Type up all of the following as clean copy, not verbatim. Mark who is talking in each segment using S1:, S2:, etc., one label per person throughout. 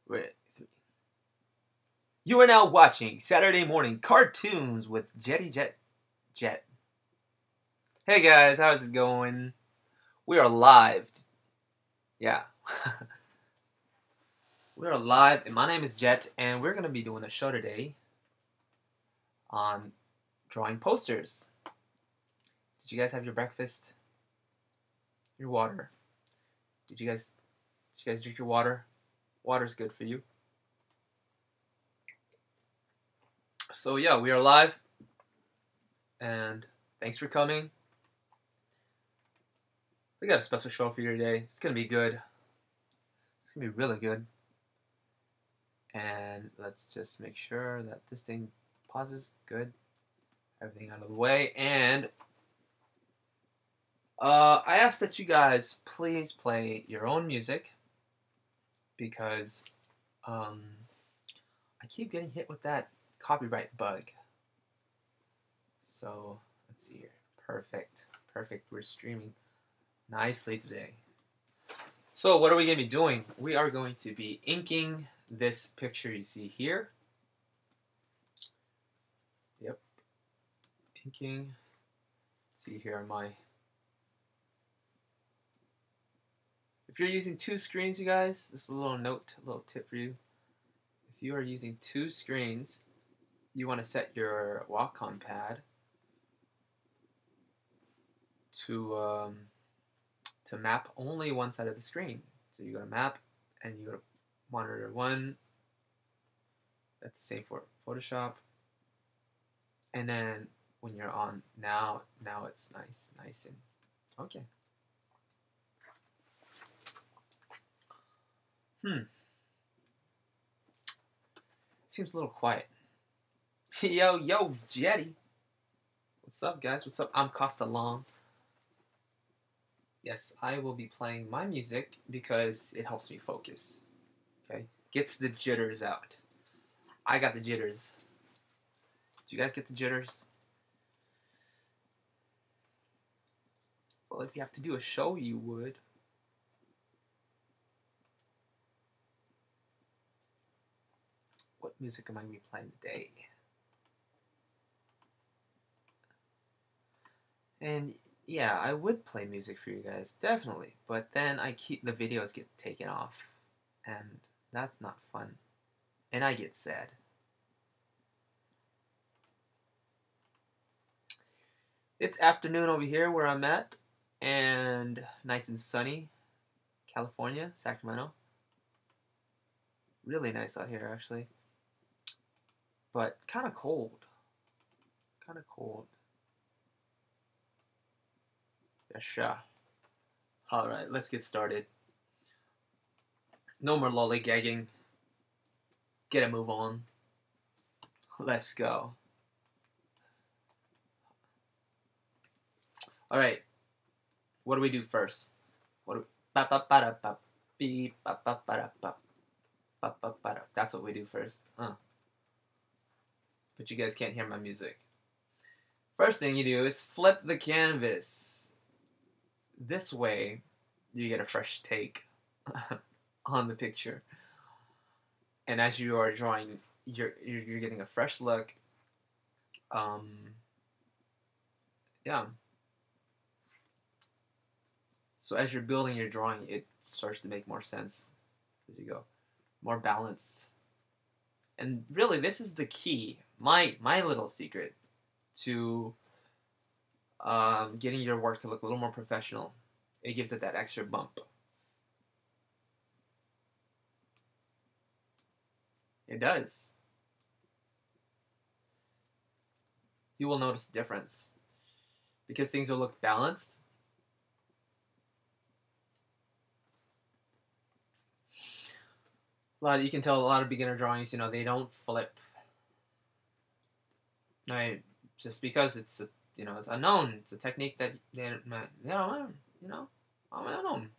S1: Wait, you are now watching Saturday Morning Cartoons with Jetty Jet Jet. Hey guys, how's it going? We are live. Yeah. We are live, and my name is Jet, and we're going to be doing a show today on drawing posters. Did you guys have your breakfast? Your water? Did you guys drink your water? Water's good for you. So yeah, we are live, and thanks for coming. We got a special show for you today. It's gonna be good. It's gonna be really good. And let's just make sure that this thing pauses. Good. Everything out of the way. And I ask that you guys please play your own music because I keep getting hit with that copyright bug. So let's see here. Perfect. We're streaming nicely today. So what are we going to be doing? We are going to be inking this picture you see here. Yep. Inking. Let's see here my... If you're using two screens, you guys, this is a little note, a little tip for you. If you are using two screens, you want to set your Wacom pad to map only one side of the screen. So you go to map and you go to monitor 1. That's the same for Photoshop. And then when you're on now it's nice and okay. Seems a little quiet. Yo, Jetty. What's up, guys? What's up? I'm Costa Long. Yes, I will be playing my music because it helps me focus. Okay? Gets the jitters out. I got the jitters. Do you guys get the jitters? Well, if you have to do a show, you would. What music am I going to be playing today? And yeah, I would play music for you guys, definitely. But then the videos get taken off. And that's not fun. And I get sad. It's afternoon over here where I'm at. And nice and sunny. California, Sacramento. Really nice out here, actually. But kind of cold. Yasha. Alright, let's get started. No more lollygagging. Get a move on. Let's go. Alright. What do we do first? That's what we do first. But you guys can't hear my music. First thing you do is flip the canvas. This way, you get a fresh take on the picture. And as you are drawing, you're getting a fresh look. Yeah. So as you're building your drawing, it starts to make more sense as you go. More balanced. And really, this is the key. My little secret to getting your work to look a little more professional. It gives it that extra bump. It does. You will notice a difference. Because things will look balanced. You can tell a lot of beginner drawings, they don't flip. Right? Just because it's it's unknown. It's a technique that they don't learn. Unknown.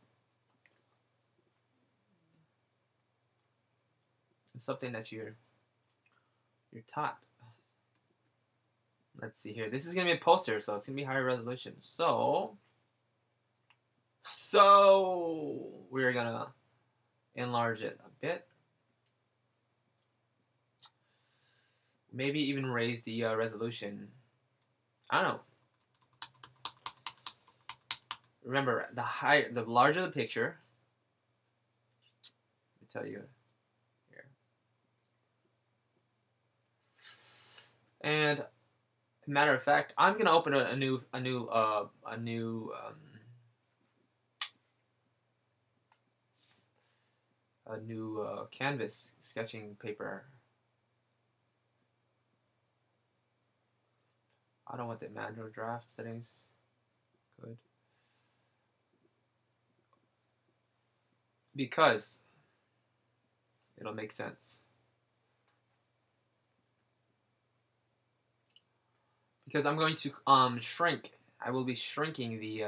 S1: It's something that you're taught. Let's see here. This is gonna be a poster, so it's gonna be higher resolution. So we're gonna enlarge it a bit. Maybe even raise the resolution. I don't know. Remember, the larger the picture. Let me tell you here. And matter of fact, I'm gonna open a new canvas sketching paper. I don't want the manual draft settings. Good. Because it'll make sense. Because I'm going to shrink. I will be shrinking the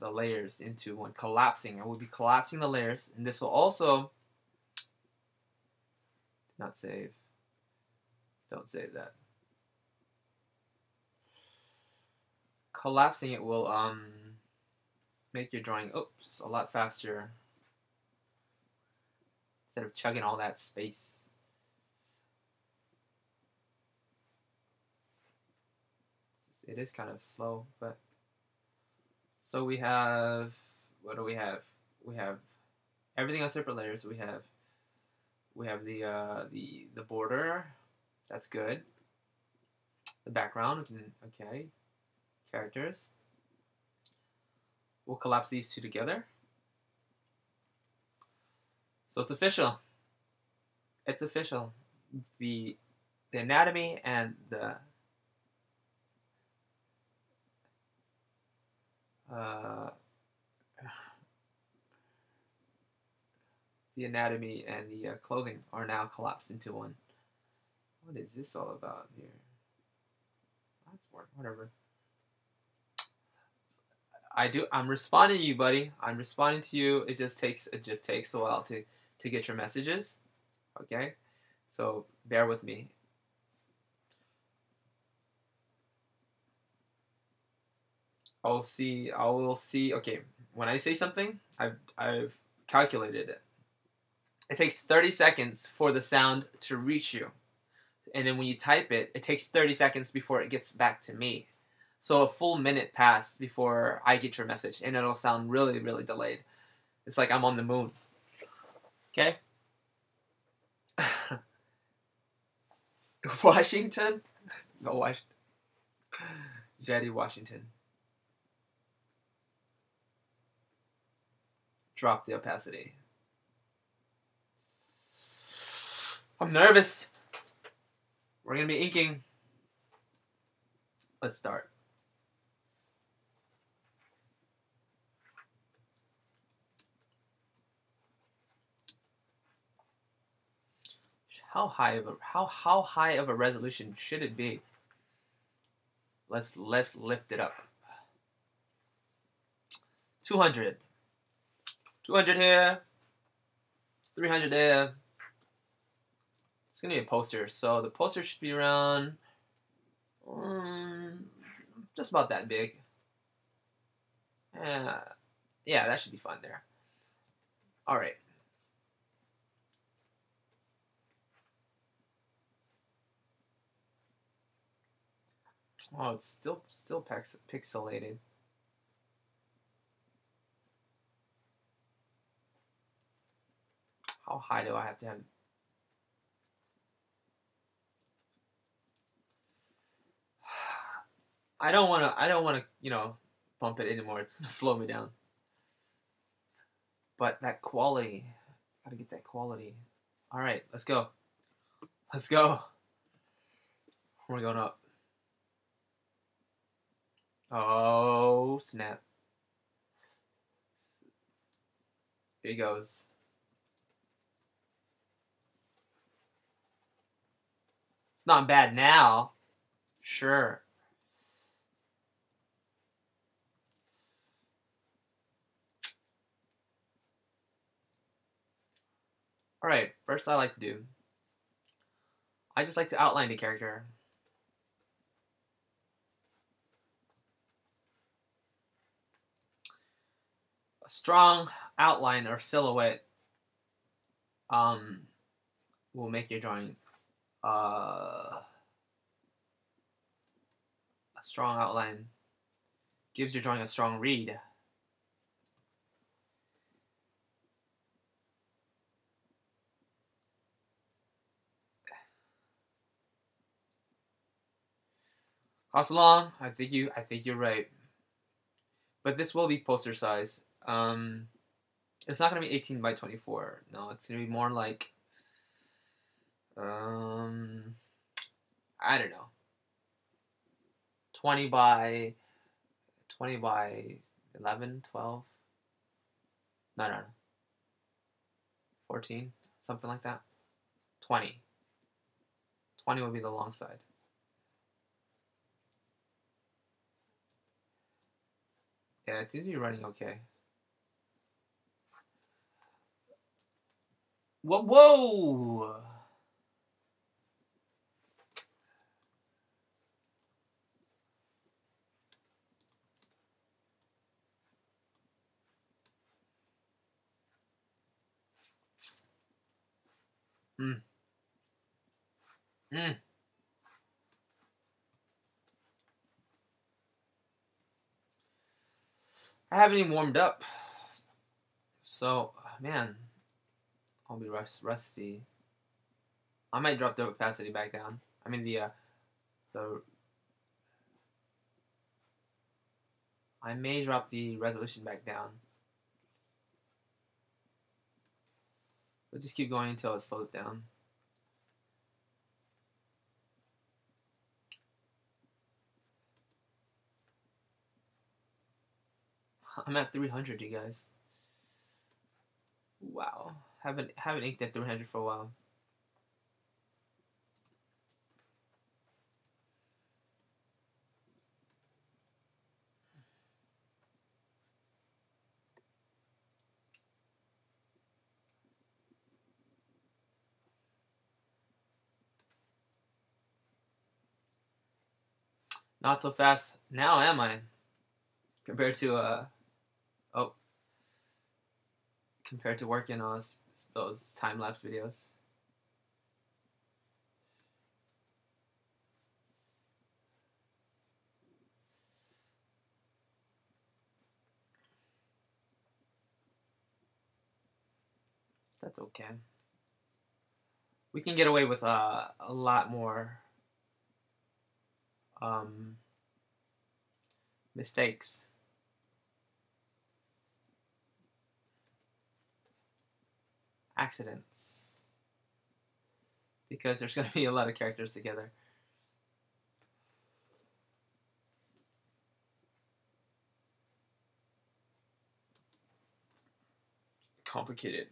S1: layers into one, collapsing. I will be collapsing the layers, and this will also not save. Don't save that. Collapsing it will make your drawing a lot faster instead of chugging all that space. It is kind of slow, but so we have, what do we have? We have everything on separate layers. We have the border. That's good. The background, okay. Characters. We'll collapse these two together. So it's official. It's official. The anatomy and the clothing are now collapsed into one. What is this all about here? Whatever. I'm responding to you, buddy. I'm responding to you. It just takes a while to get your messages. Okay? So bear with me. I will see. Okay, when I say something, I've calculated it. It takes 30 seconds for the sound to reach you. And then when you type it, it takes 30 seconds before it gets back to me. So a full minute passed before I get your message, and it'll sound really, really delayed. It's like I'm on the moon. Okay? Washington? No, Washington. Jetty, Washington. Drop the opacity. I'm nervous. We're going to be inking. Let's start. How high of a resolution should it be? Let's lift it up. 200. 200 here. 300 there. It's gonna be a poster, so the poster should be around just about that big. Yeah, that should be fun there. All right. Oh, it's still pixelated. How high do I have to have? I don't wanna, bump it anymore. It's gonna slow me down. But that quality, gotta get that quality. All right, let's go. Let's go. We're going up. Oh, snap. Here he goes. It's not bad now. Sure. All right, first I like to do, I just like to outline the character. A strong outline or silhouette will make your drawing a strong outline gives your drawing a strong read. Cost long, I think you're right. But this will be poster size. It's not gonna be 18 by 24. No, it's gonna be more like I don't know. 20 by 11, 12. No. 14, something like that. 20. 20 would be the long side. Yeah, it seems to be running okay. Whoa! Mm. Mm. I haven't even warmed up. So, man, I'll be rusty. I might drop the opacity back down. I mean I may drop the resolution back down. We'll just keep going until it slows down. I'm at 300, you guys. Wow, haven't inked at 300 for a while. Not so fast now, am I? Compared to compared to working on those time lapse videos. That's okay. We can get away with a lot more mistakes. Accidents. Because there's going to be a lot of characters together. Complicated.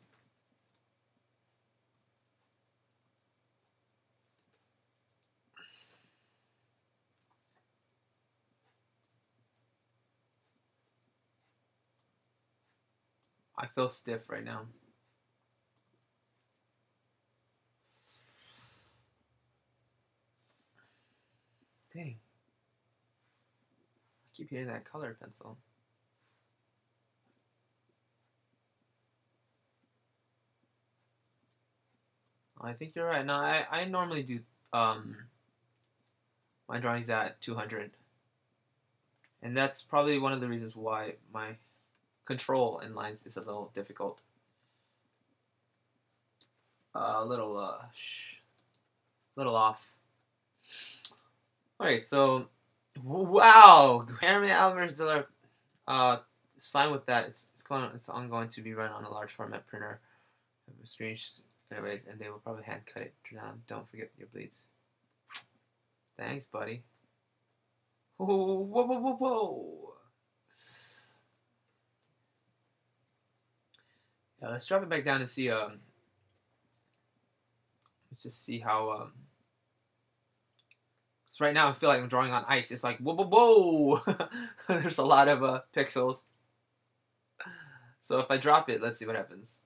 S1: I feel stiff right now. Dang. I keep hitting that colored pencil. I think you're right. No, I normally do my drawings at 200. And that's probably one of the reasons why my control in lines is a little difficult. A little off. Okay, so wow, Jeremy Alvarez Diller is fine with that. It's going to be run on a large format printer. Screen, anyways, and they will probably hand cut it down. Don't forget your bleeds. Thanks, buddy. Whoa. Yeah, let's drop it back down and see. Let's just see how. So right now I feel like I'm drawing on ice. It's like whoa. There's a lot of pixels. So if I drop it, let's see what happens.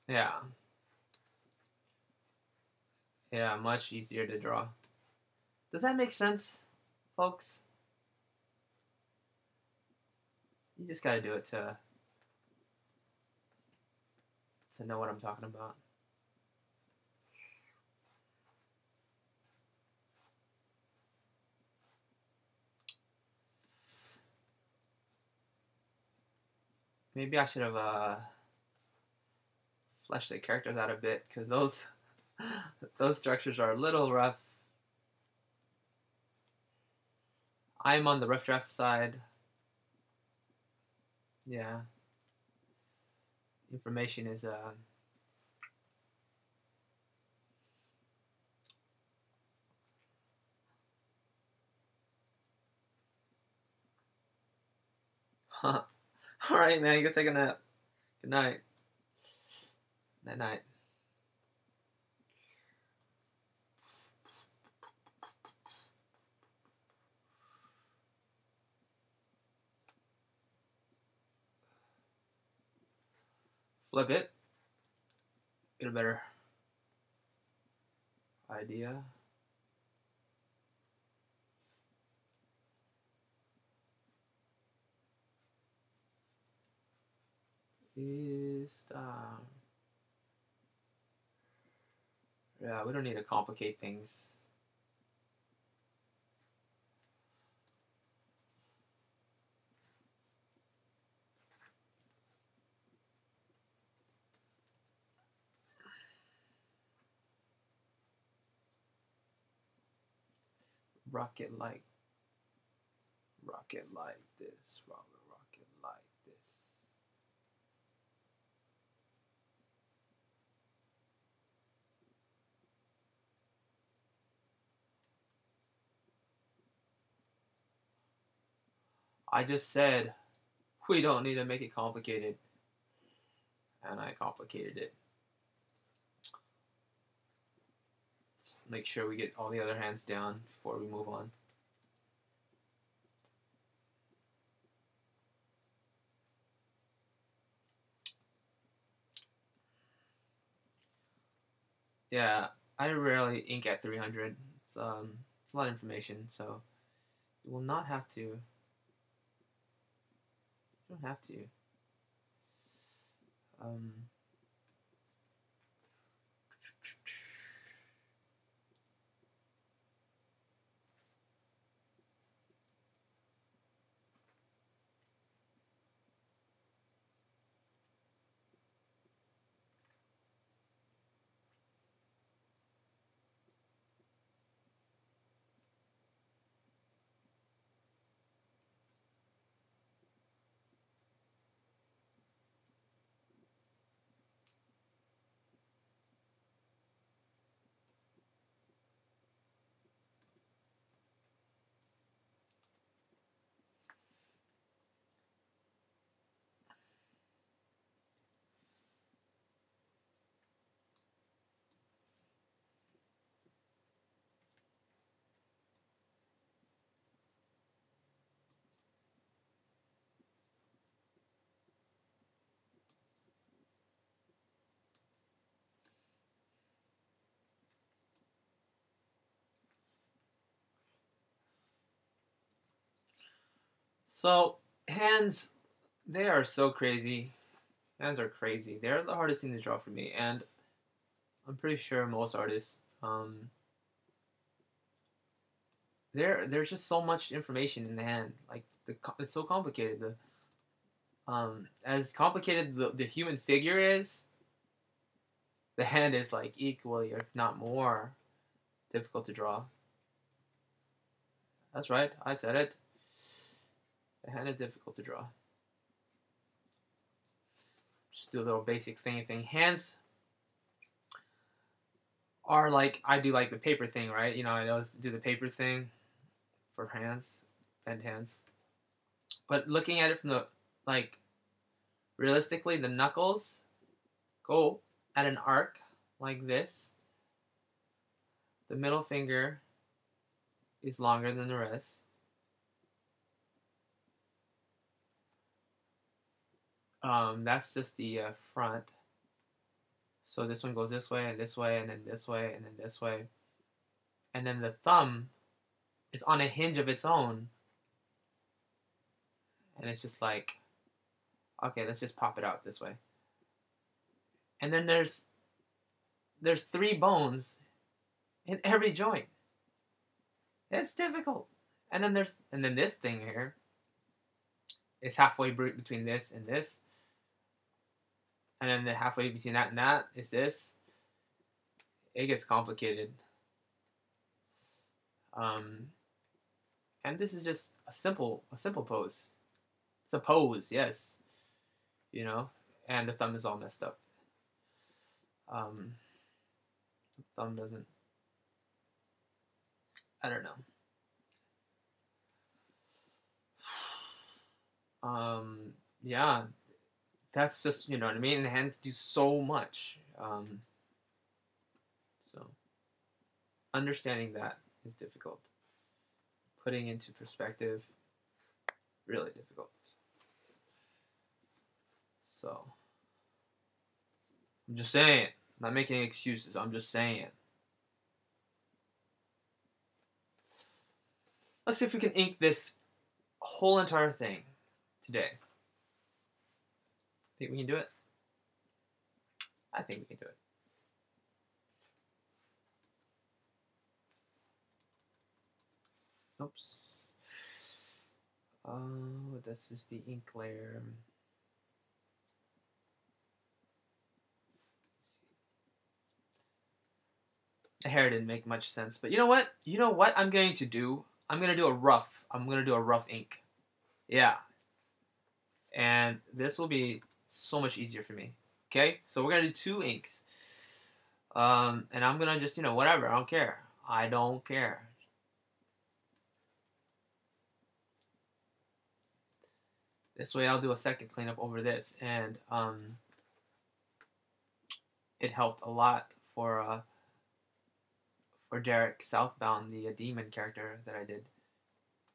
S1: Yeah. Yeah, much easier to draw. Does that make sense, folks? You just gotta do it to know what I'm talking about. Maybe I should have fleshed the characters out a bit, because those structures are a little rough. I'm on the rough draft side. Yeah. Information is all right, man. You go take a nap. Good night. Night night. Flip it. Get a better idea. Is yeah, we don't need to complicate things. Rocket like this. Rocket like this. I just said we don't need to make it complicated, and I complicated it. Let's make sure we get all the other hands down before we move on. Yeah, I rarely ink at 300. It's a lot of information, so you will not have to. You don't have to. Um, so hands, they are so crazy. Hands are crazy. They're the hardest thing to draw for me, and I'm pretty sure most artists. There's just so much information in the hand. Like it's so complicated. As complicated the human figure is, the hand is like equally, if not more, difficult to draw. That's right. I said it. The hand is difficult to draw. Just do a little basic thing. Hands are like I do like the paper thing, right? You know, I always do the paper thing for hands, bent hands. But looking at it from the like realistically, the knuckles go at an arc like this. The middle finger is longer than the rest. That's just the front. So this one goes this way, and this way, and then this way, and then this way. And then the thumb is on a hinge of its own. And it's just like, okay, let's just pop it out this way. And then there's 3 bones in every joint. It's difficult. And then this thing here is halfway between this and this. And then the halfway between that and that is this. It gets complicated. And this is just a simple pose. It's a pose, yes. You know, and the thumb is all messed up. The thumb doesn't. I don't know. Yeah, that's just, you know what I mean. And hands do so much. So understanding that is difficult. Putting into perspective, really difficult. So I'm just saying, I'm not making excuses. I'm just saying. Let's see if we can ink this whole entire thing today. Think we can do it? I think we can do it. Oops. Oh, this is the ink layer. The hair didn't make much sense, but you know what? You know what I'm going to do? I'm going to do a rough. I'm going to do a rough ink. Yeah. And this will be so much easier for me. Okay? So we're going to do 2 inks. And I'm going to just, you know, whatever. I don't care. I don't care. This way I'll do a second cleanup over this. And it helped a lot for Derek Southbound, the demon character that I did.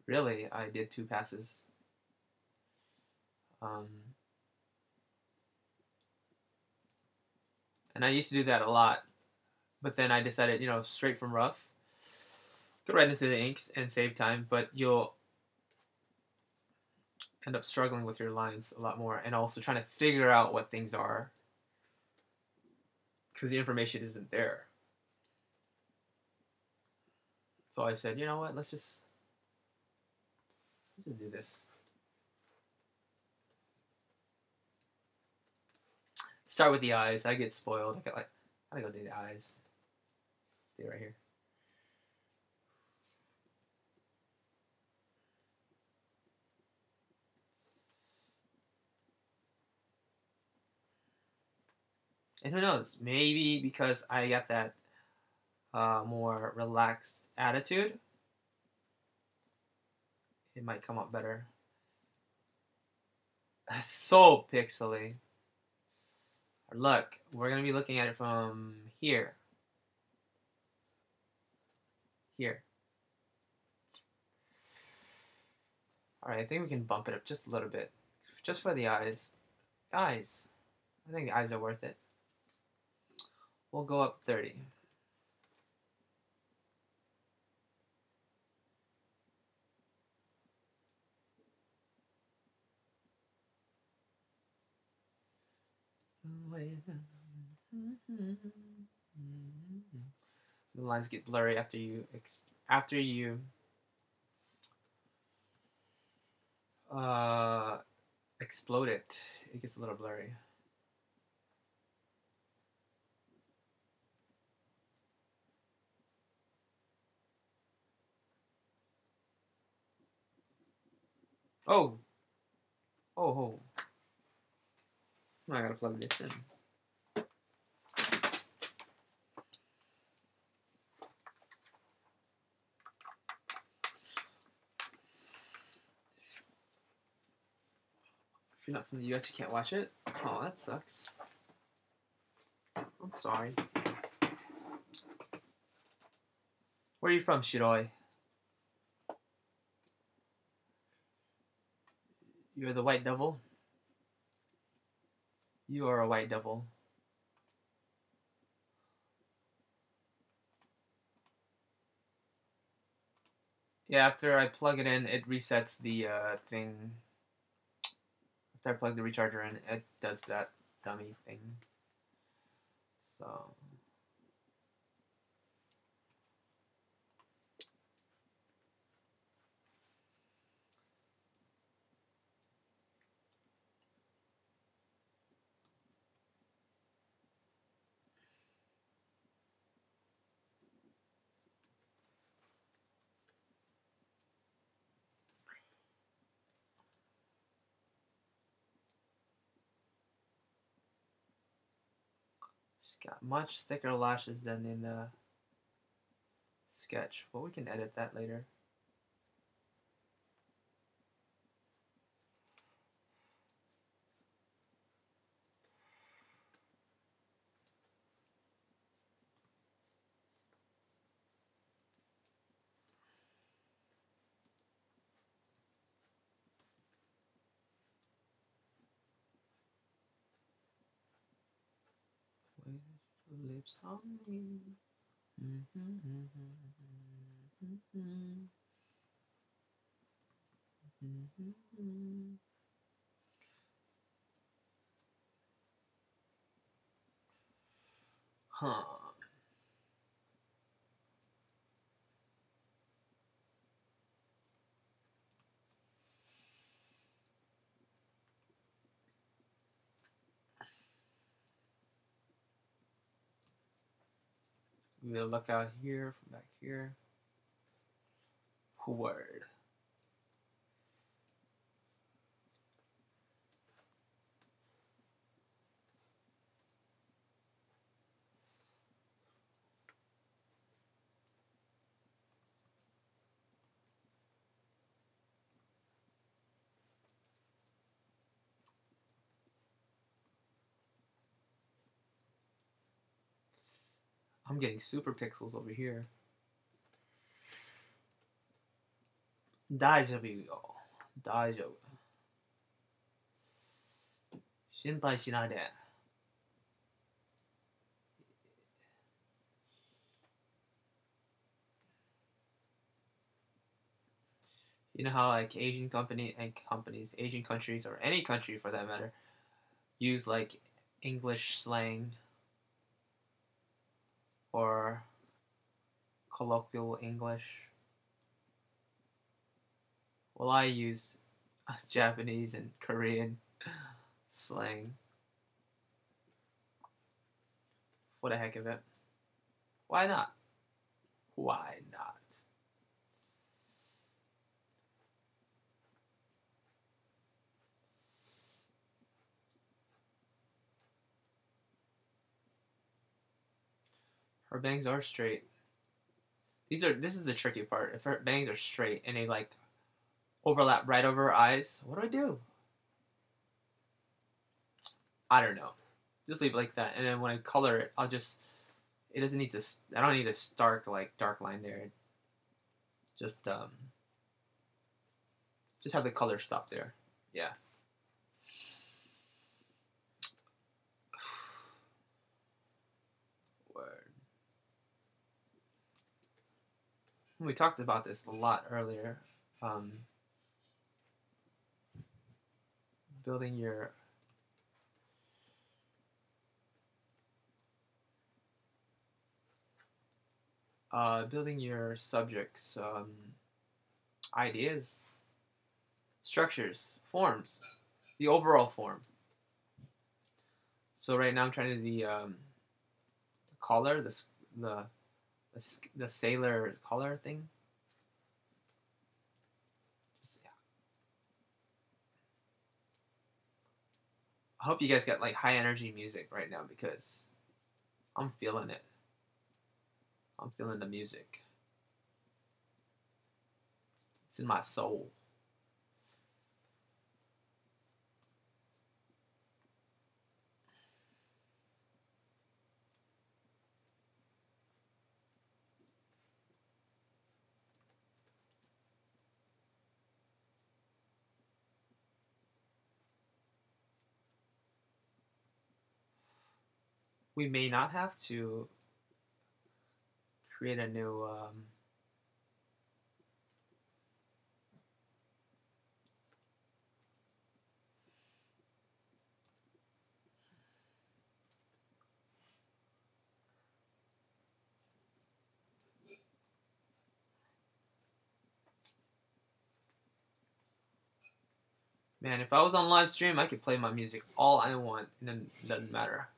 S1: Really, I did 2 passes. And I used to do that a lot. But then I decided, you know, straight from rough. Go right into the inks and save time. But you'll end up struggling with your lines a lot more. And also trying to figure out what things are. Because the information isn't there. So I said, you know what, let's just do this. Start with the eyes. I get spoiled. I gotta go do the eyes. Stay right here. And who knows? Maybe because I got that more relaxed attitude, it might come out better. So pixely. Look, we're going to be looking at it from here. Here. Alright, I think we can bump it up just a little bit. Just for the eyes. Eyes. I think the eyes are worth it. We'll go up 30. The lines get blurry after you explode it. It gets a little blurry. Oh. Oh. I gotta plug this in. If you're not from the US, you can't watch it. Oh, that sucks. I'm sorry. Where are you from, Shiroi? You're the white devil? You are a white devil. Yeah, after I plug it in, it resets the thing. After I plug the recharger in, it does that dummy thing. So she's got much thicker lashes than in the sketch, but we can edit that later. With lips on me. Huh. We gotta look out here from back here. Word. I'm getting super pixels over here. 大丈夫よ。大丈夫。心配しないで。You know how like Asian companies, Asian countries, or any country for that matter, use like English slang or colloquial English. Well, I use Japanese and Korean slang for the heck of it. Why not? Why not? Her bangs are straight. This is the tricky part. If her bangs are straight and they like overlap right over her eyes, what do I do? I don't know. Just leave it like that, and then when I color it, I'll just. It doesn't need to. I don't need a stark like dark line there. Just just have the color stop there. Yeah. Word. We talked about this a lot earlier. Um, building your building your subjects ideas, structures, forms, the overall form. So right now I'm trying to do the collar, the the sailor collar thing. Just, yeah. I hope you guys got like high energy music right now because I'm feeling it. I'm feeling the music. It's in my soul. We may not have to create a new Man, if I was on live stream, I could play my music all I want, and then it doesn't matter.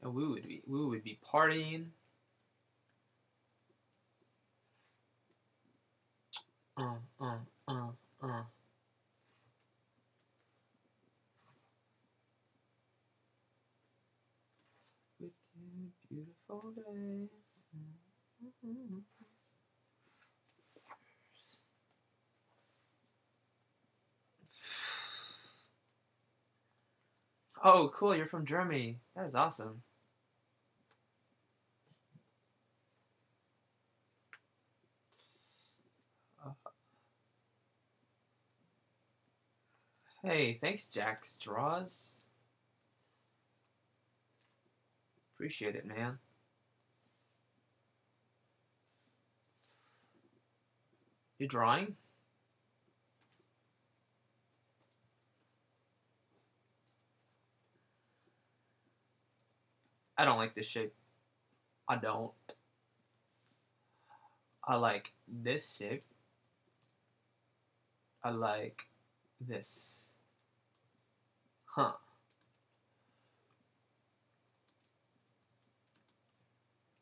S1: And we would be partying. Uh, uh, uh, uh. With you, beautiful day. Oh, cool! You're from Germany. That is awesome. Hey, thanks, Jack Straws. Appreciate it, man. You drawing? I don't like this shape. I don't. I like this shape. I like this. Huh.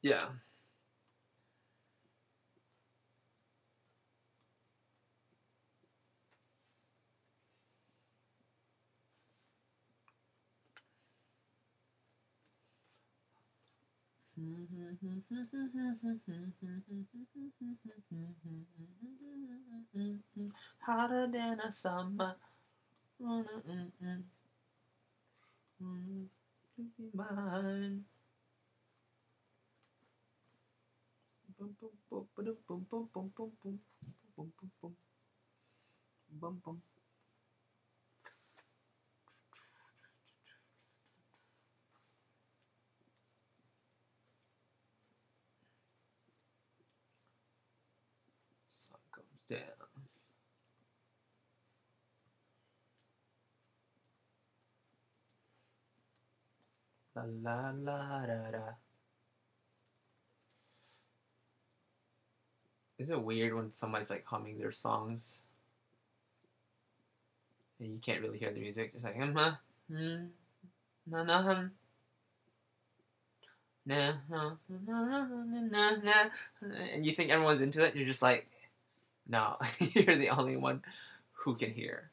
S1: Yeah. Hotter than a summer. To be mine. Boom, boom, boom, boom, boom, boom, boom, boom, boom, boom, boom, boom, boom, boom. Sun comes down. La la la da da. Is it weird when somebody's like humming their songs and you can't really hear the music? It's like na na hum. Nah, nah, nah, nah, nah, and you think everyone's into it, and you're just like, no, you're the only one who can hear.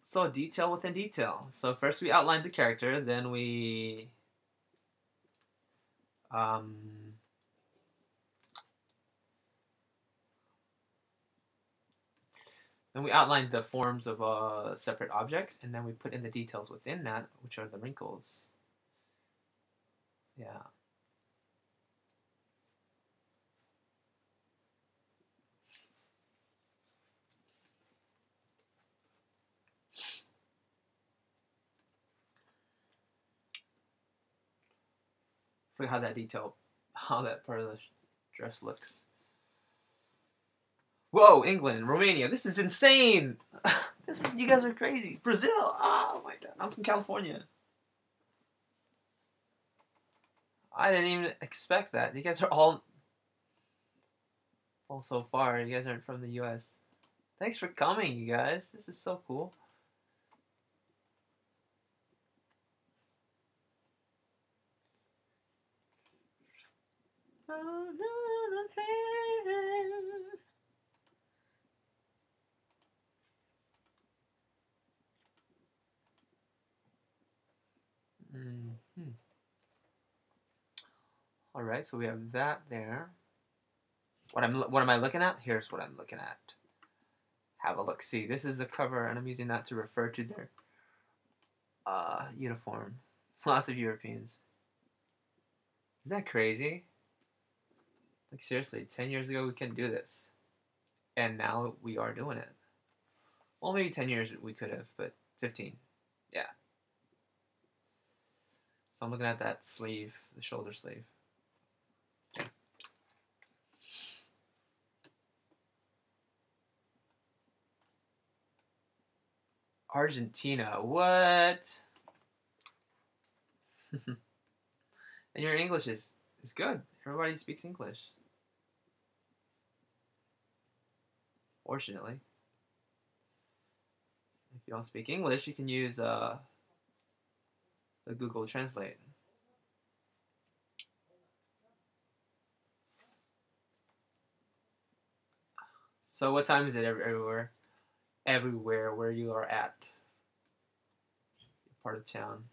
S1: So detail within detail. So first we outlined the character, then we outlined the forms of a separate object, and then we put in the details within that, which are the wrinkles. Yeah. Forget how that part of the dress looks. Whoa, England, Romania, this is insane! You guys are crazy. Brazil, oh my god, I'm from California. I didn't even expect that. You guys are all so far. You guys aren't from the U.S. Thanks for coming, you guys. This is so cool. Mm-hmm. All right, so we have that there. What am I looking at? Here's what I'm looking at. Have a look. See, this is the cover, and I'm using that to refer to their uniform. Lots of Europeans. Isn't that crazy? Like seriously, 10 years ago we couldn't do this. and now we are doing it. Well, maybe 10 years we could have, but 15. Yeah. So I'm looking at that sleeve, the shoulder sleeve. Yeah. Argentina, what? And your English is good. Everybody speaks English. Fortunately. If you don't speak English, you can use the Google Translate. So what time is it everywhere? Everywhere where you are at. Part of town.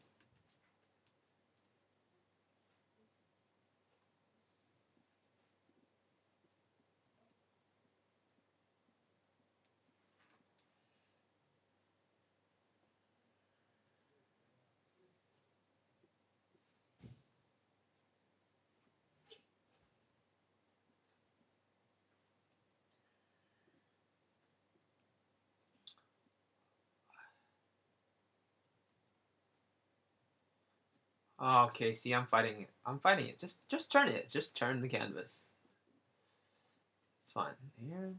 S1: Oh, okay, see, I'm fighting it. I'm fighting it. Just turn it. Just turn the canvas. It's fine. Here.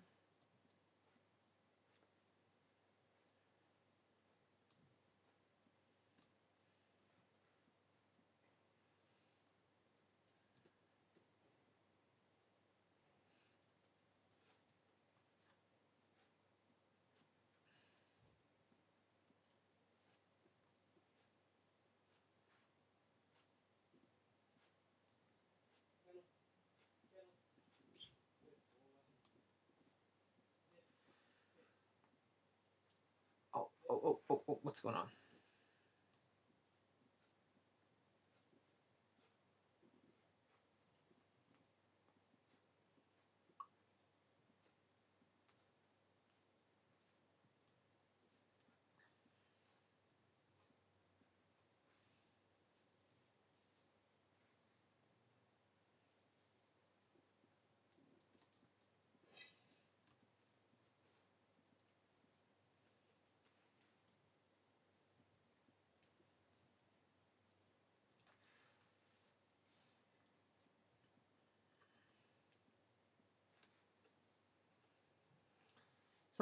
S1: Oh, what's going on?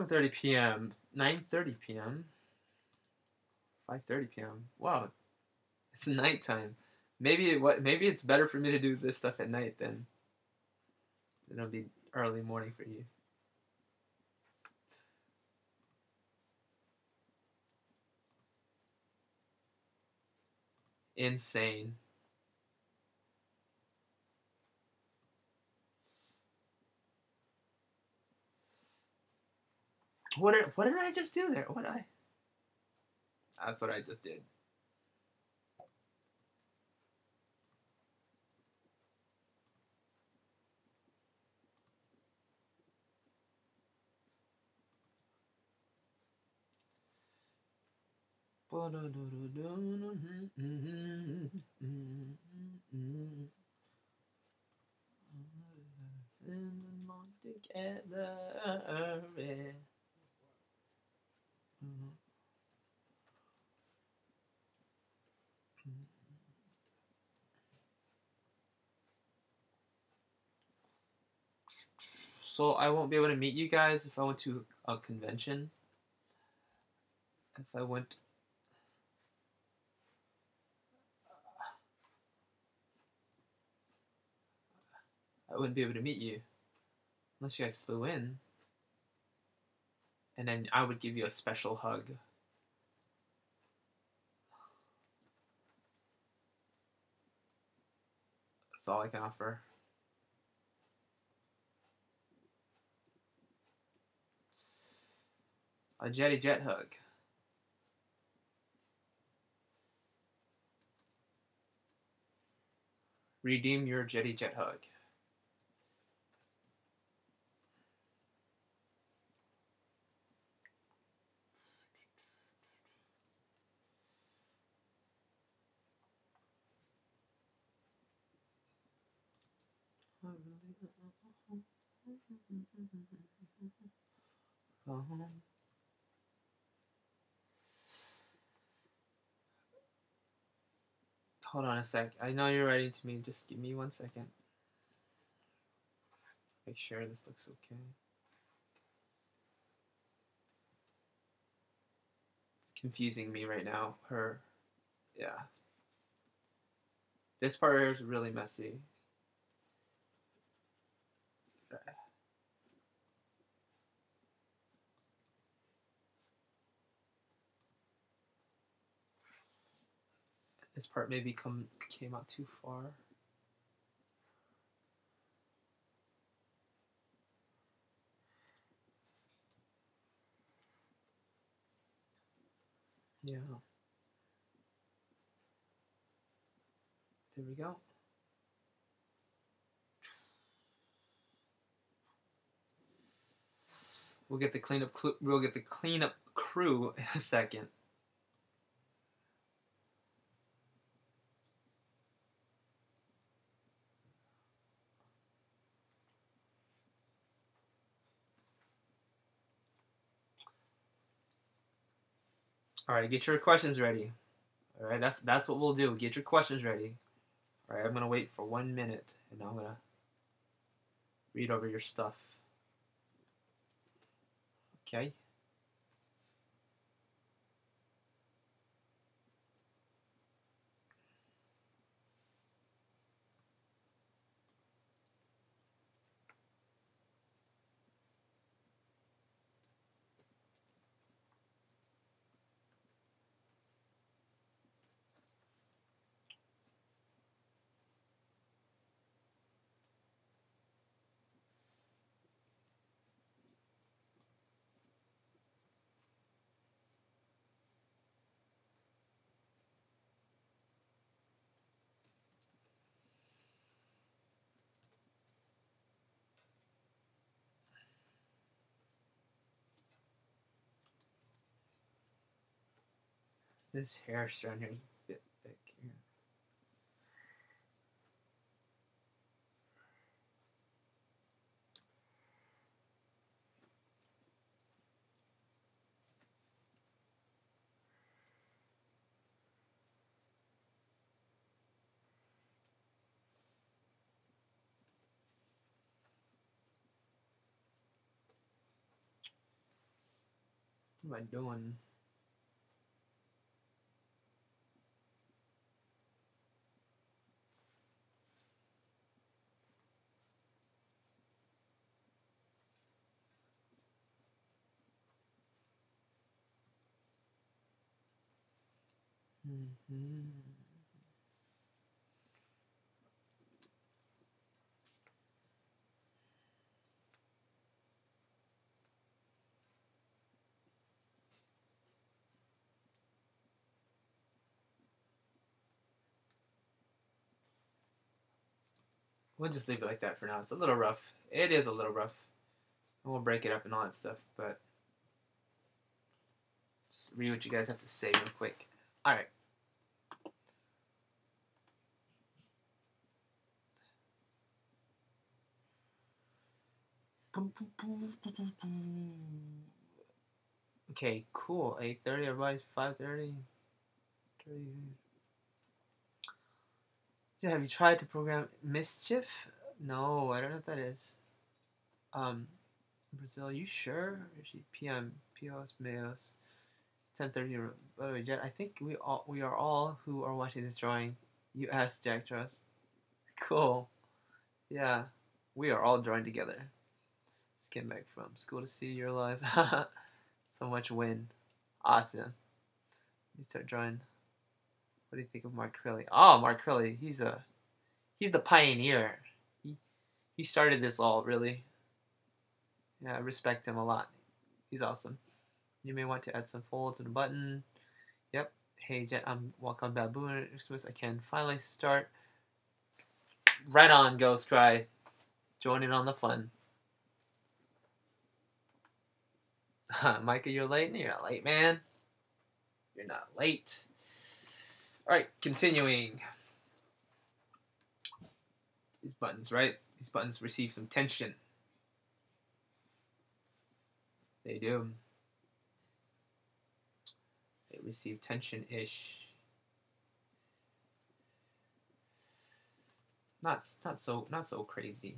S1: It's 1:30 p.m. 9:30 p.m. 5:30 p.m. Wow, it's nighttime. Maybe it's better for me to do this stuff at night than it'll be early morning for you. Insane. What did I just do there? What did I? That's what I just did. Together. So I won't be able to meet you guys if I went to a convention. If I went, I wouldn't be able to meet you unless you guys flew in, and then I would give you a special hug. That's all I can offer. A jetty jet hug. Redeem your jetty jet hug. Hold on a sec. I know you're writing to me. Just give me 1 second. Make sure this looks okay. It's confusing me right now. Yeah. This part is really messy. Okay. This part maybe came out too far. Yeah. There we go. We'll get the cleanup. We'll get the cleanup crew in a second. All right, get your questions ready. All right, that's what we'll do. Get your questions ready. All right, I'm gonna wait for 1 minute, and I'm gonna read over your stuff. Okay. This hair strand here is a bit thick here. What am I doing? We'll just leave it like that for now. It's a little rough. It is a little rough. And we'll break it up and all that stuff, but just read what you guys have to say real quick. All right. Okay, cool. 8:30, everybody's 5:30. Yeah, have you tried to program Mischief? No, I don't know what that is. Brazil, are you sure? PM, POS, Mayos, 10:30. By the way, Jet, I think we are all who are watching this drawing. You asked Jack Trust. Cool. Yeah, we are all drawing together. Just came back from school to see you're alive. So much win. Awesome. You start drawing. What do you think of Mark Crilly? Oh, Mark Crilly, he's the pioneer. He started this all, really. Yeah, I respect him a lot. He's awesome. You may want to add some folds and a button. Yep. Hey, Jet, I'm welcome Baboon. I can finally start. Right on, Ghost Cry. Join in on the fun. Micah, you're late? You're not late, man. You're not late. Alright, continuing. These buttons, right? These buttons receive some tension. They do. They receive tension-ish. Not so crazy.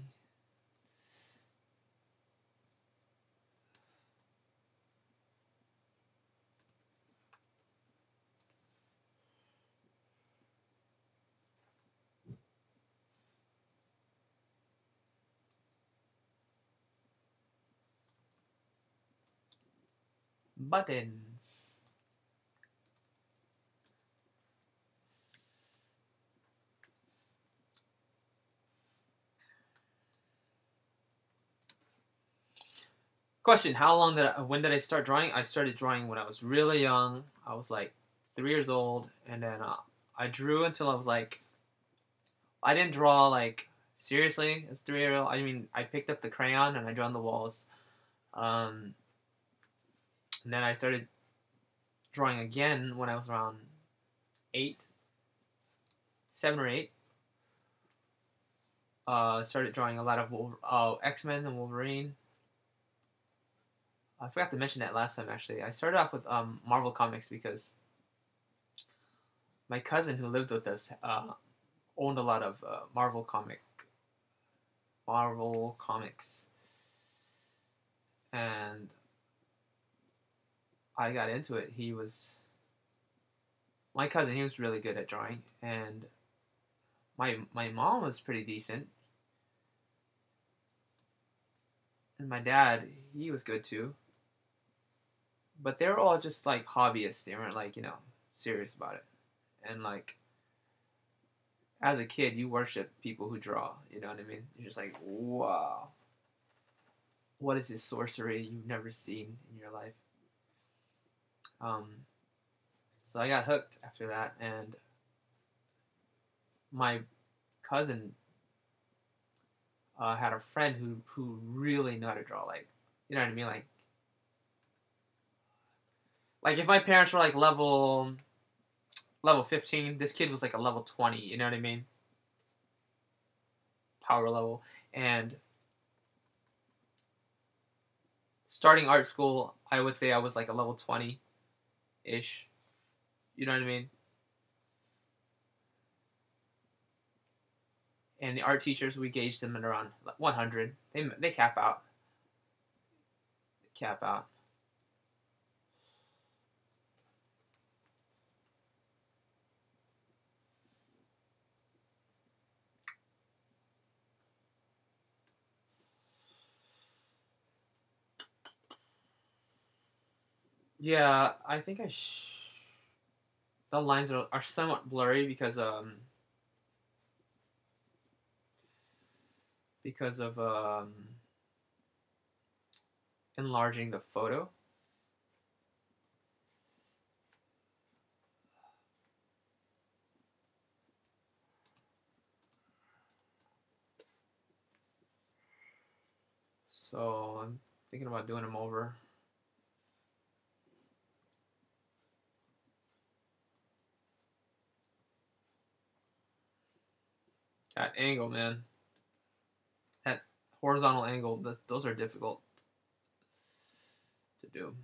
S1: Buttons. Question: when did I start drawing? I started drawing when I was really young. I was like 3 years old, and then I drew until I was like. I didn't draw like seriously as 3 year old. I mean, I picked up the crayon and I drew on the walls. And then I started drawing again when I was around 8, 7 or 8. Started drawing a lot of X-Men and Wolverine. I forgot to mention that last time, actually. I started off with Marvel Comics because my cousin who lived with us owned a lot of Marvel Comics. And I got into it. My cousin, he was really good at drawing. And my mom was pretty decent. And my dad, he was good too. But they were all just like hobbyists. They weren't like, serious about it. And like, as a kid, you worship people who draw. You know what I mean? You're just like, wow. What is this sorcery you've never seen in your life? So I got hooked after that. And my cousin had a friend who really knew how to draw. Like, you know what I mean? Like if my parents were like level 15, this kid was like a level 20, you know what I mean? Power level. And starting art school, I would say I was like a level 20-ish. You know what I mean? And the art teachers, we gauged them at around 100. They cap out. Cap out. Yeah, I think the lines are somewhat blurry because of enlarging the photo. So I'm thinking about doing them over. That angle, man. That horizontal angle, those are difficult to do.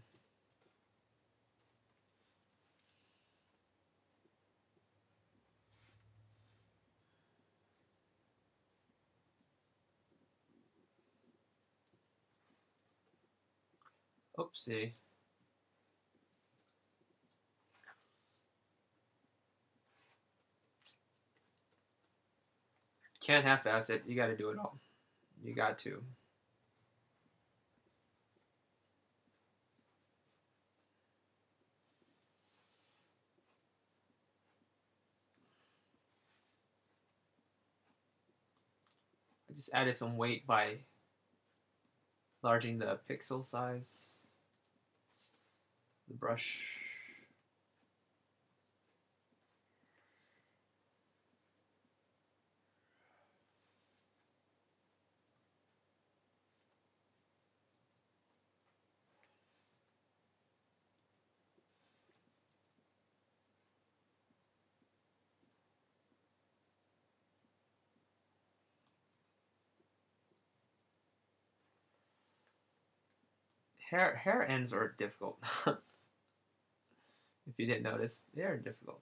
S1: Oopsie. Can't half-ass it. You got to do it all. You got to. I just added some weight by enlarging the pixel size. The brush. Hair ends are difficult. If you didn't notice, they are difficult.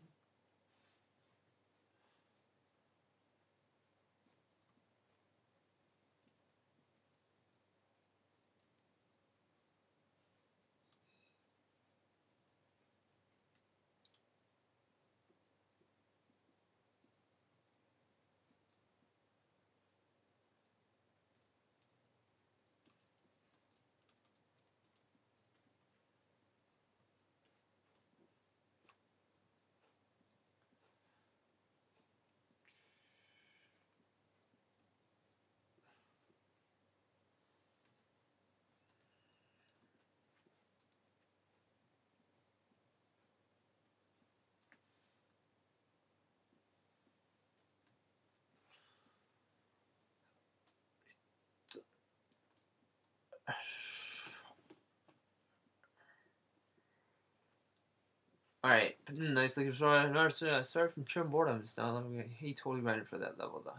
S1: Alright, nice looking sorry from pure boredom just now. He totally ran it for that level though.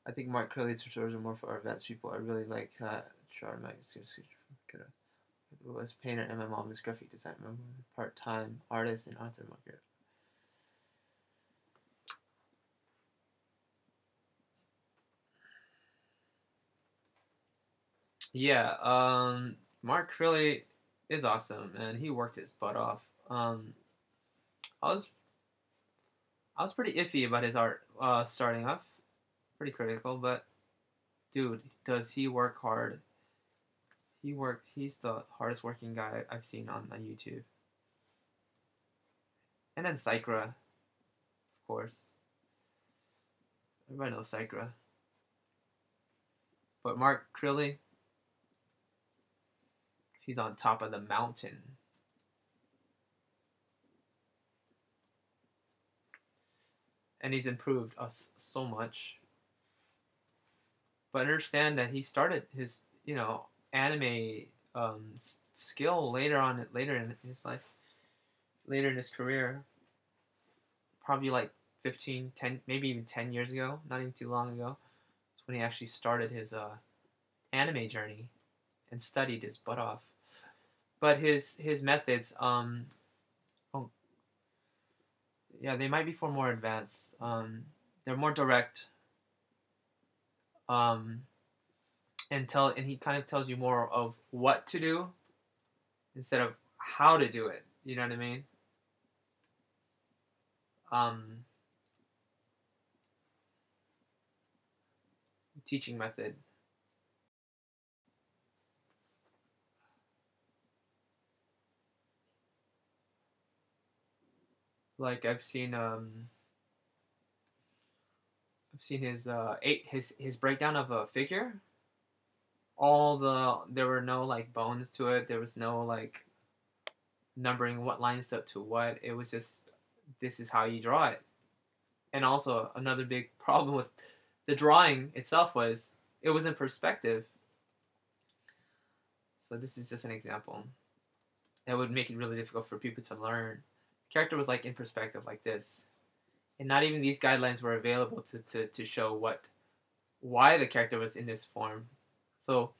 S1: I think Mark Curley tutorials are more for advanced people. I really like Char was painter and my mom is graphic designer, part-time artist and author market. Yeah, Mark really is awesome, and he worked his butt off. I was I was pretty iffy about his art starting off, pretty critical, but dude, does he work hard? He's the hardest working guy I've seen on YouTube. And then Psychra, of course. Everybody knows Psychra. But Mark Crilly, he's on top of the mountain. And he's improved us so much. But understand that he started his, anime skill later in his life, later in his career. Probably like 15, 10, maybe even 10 years ago, not even too long ago. That's when he actually started his anime journey and studied his butt off. But his methods, yeah, they might be for more advanced. They're more direct. And he kind of tells you more of what to do instead of how to do it. You know what I mean? Teaching method. Like I've seen his breakdown of a figure. There were no like bones to it. There was no like numbering what lines up to what. It was just this is how you draw it. And also another big problem with the drawing itself was it was in perspective. So this is just an example. That would make it really difficult for people to learn. The character was like in perspective like this. And not even these guidelines were available to show why the character was in this form. So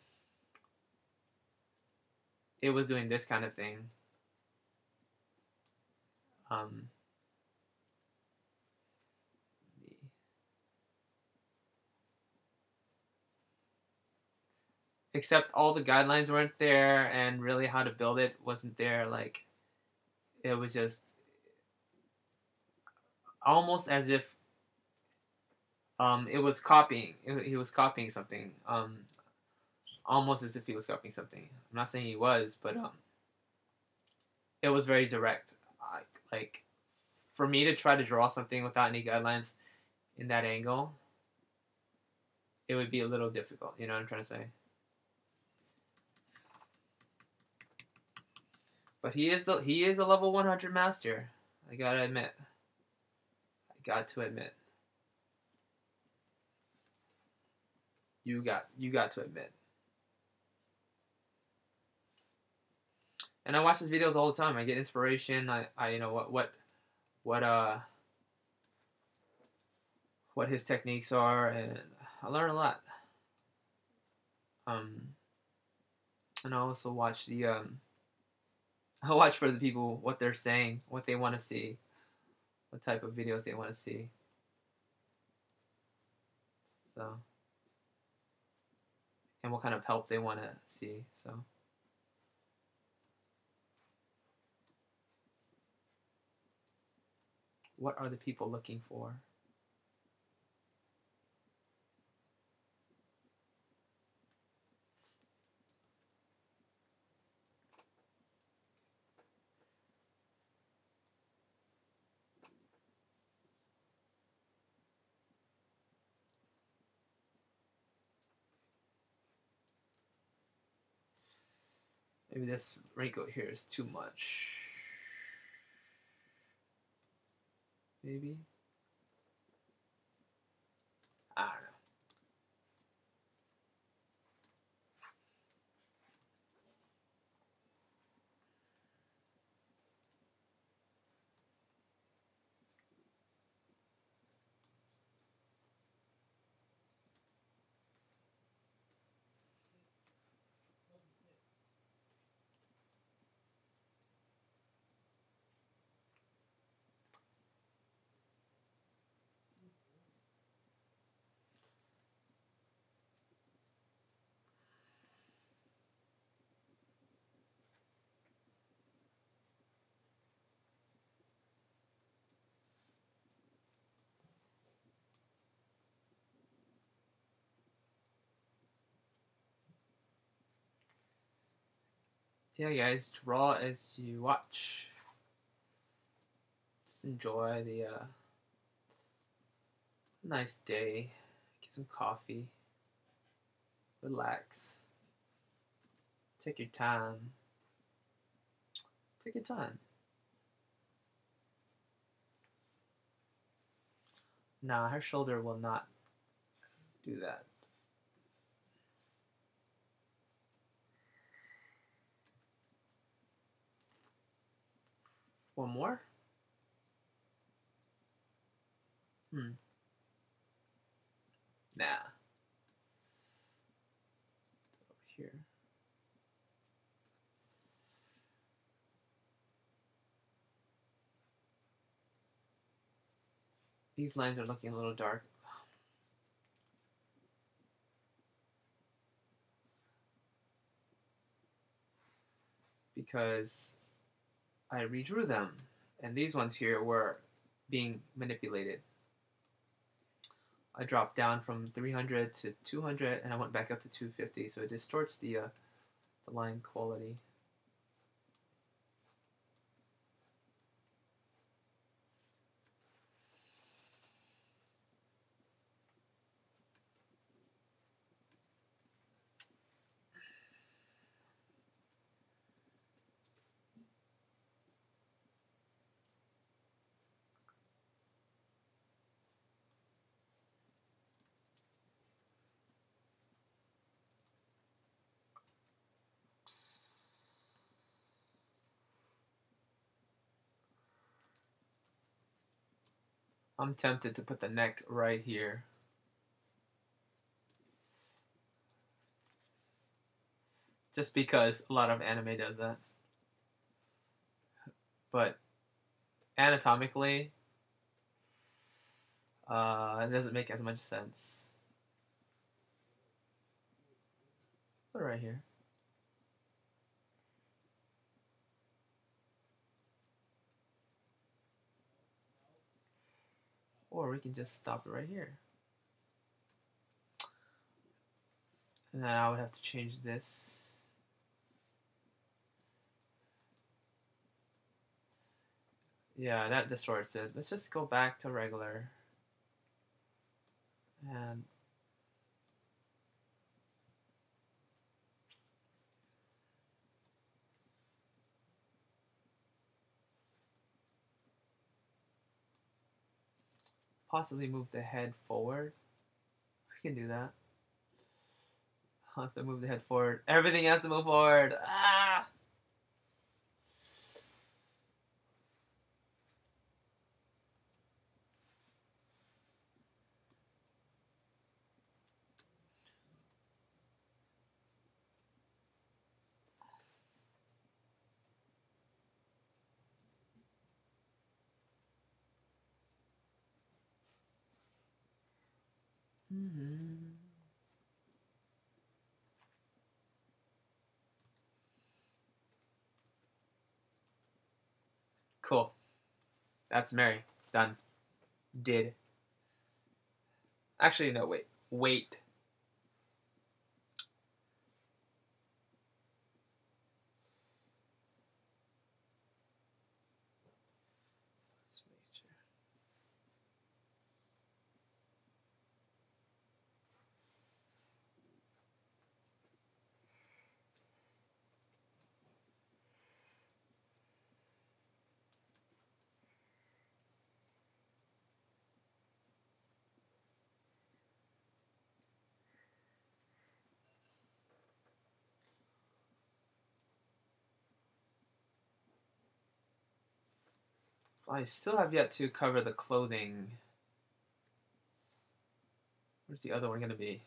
S1: it was doing this kind of thing. Except all the guidelines weren't there, and really how to build it wasn't there. Like it was just almost as if it was copying. He was copying something. Almost as if he was copying something. I'm not saying he was, but it was very direct. Like for me to try to draw something without any guidelines in that angle, it would be a little difficult. You know what I'm trying to say? But he is a level 100 master. I gotta admit. I got to admit. You got to admit. And I watch his videos all the time. I get inspiration. I you know what his techniques are, and I learn a lot. And I also watch the I watch for the people what they're saying, what they want to see, what type of videos they want to see. So, and what kind of help they want to see. So, what are the people looking for? Maybe this wrinkle here is too much. Maybe. I don't know. Yeah, guys, draw as you watch. Just enjoy the nice day. Get some coffee. Relax. Take your time. Take your time. Nah, her shoulder will not do that. One more? Nah. Over here. These lines are looking a little dark. Because I redrew them. And these ones here were being manipulated. I dropped down from 300 to 200 and I went back up to 250, so it distorts the line quality. I'm tempted to put the neck right here. Just because a lot of anime does that. But anatomically, it doesn't make as much sense. Put it right here. Or we can just stop it right here. And then I would have to change this. Yeah, that distorts it. Let's just go back to regular. And possibly move the head forward. We can do that. I'll have to move the head forward. Everything has to move forward. Ah! Cool. That's Mary. Done. Did. Actually, no, wait. Wait. I still have yet to cover the clothing. Where's the other one going to be?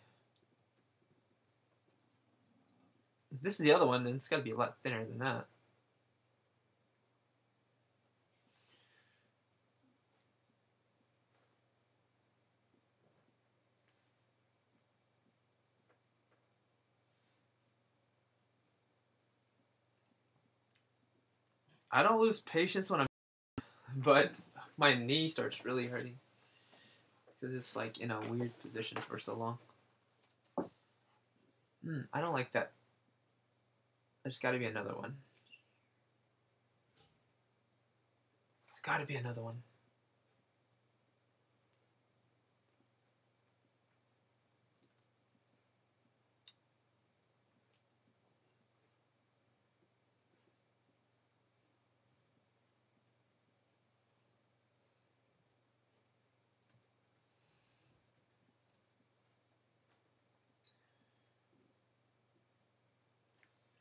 S1: If this is the other one, then it's got to be a lot thinner than that. I don't lose patience when I'm, but my knee starts really hurting because it's like in a weird position for so long. I don't like that. There's got to be another one. There's got to be another one.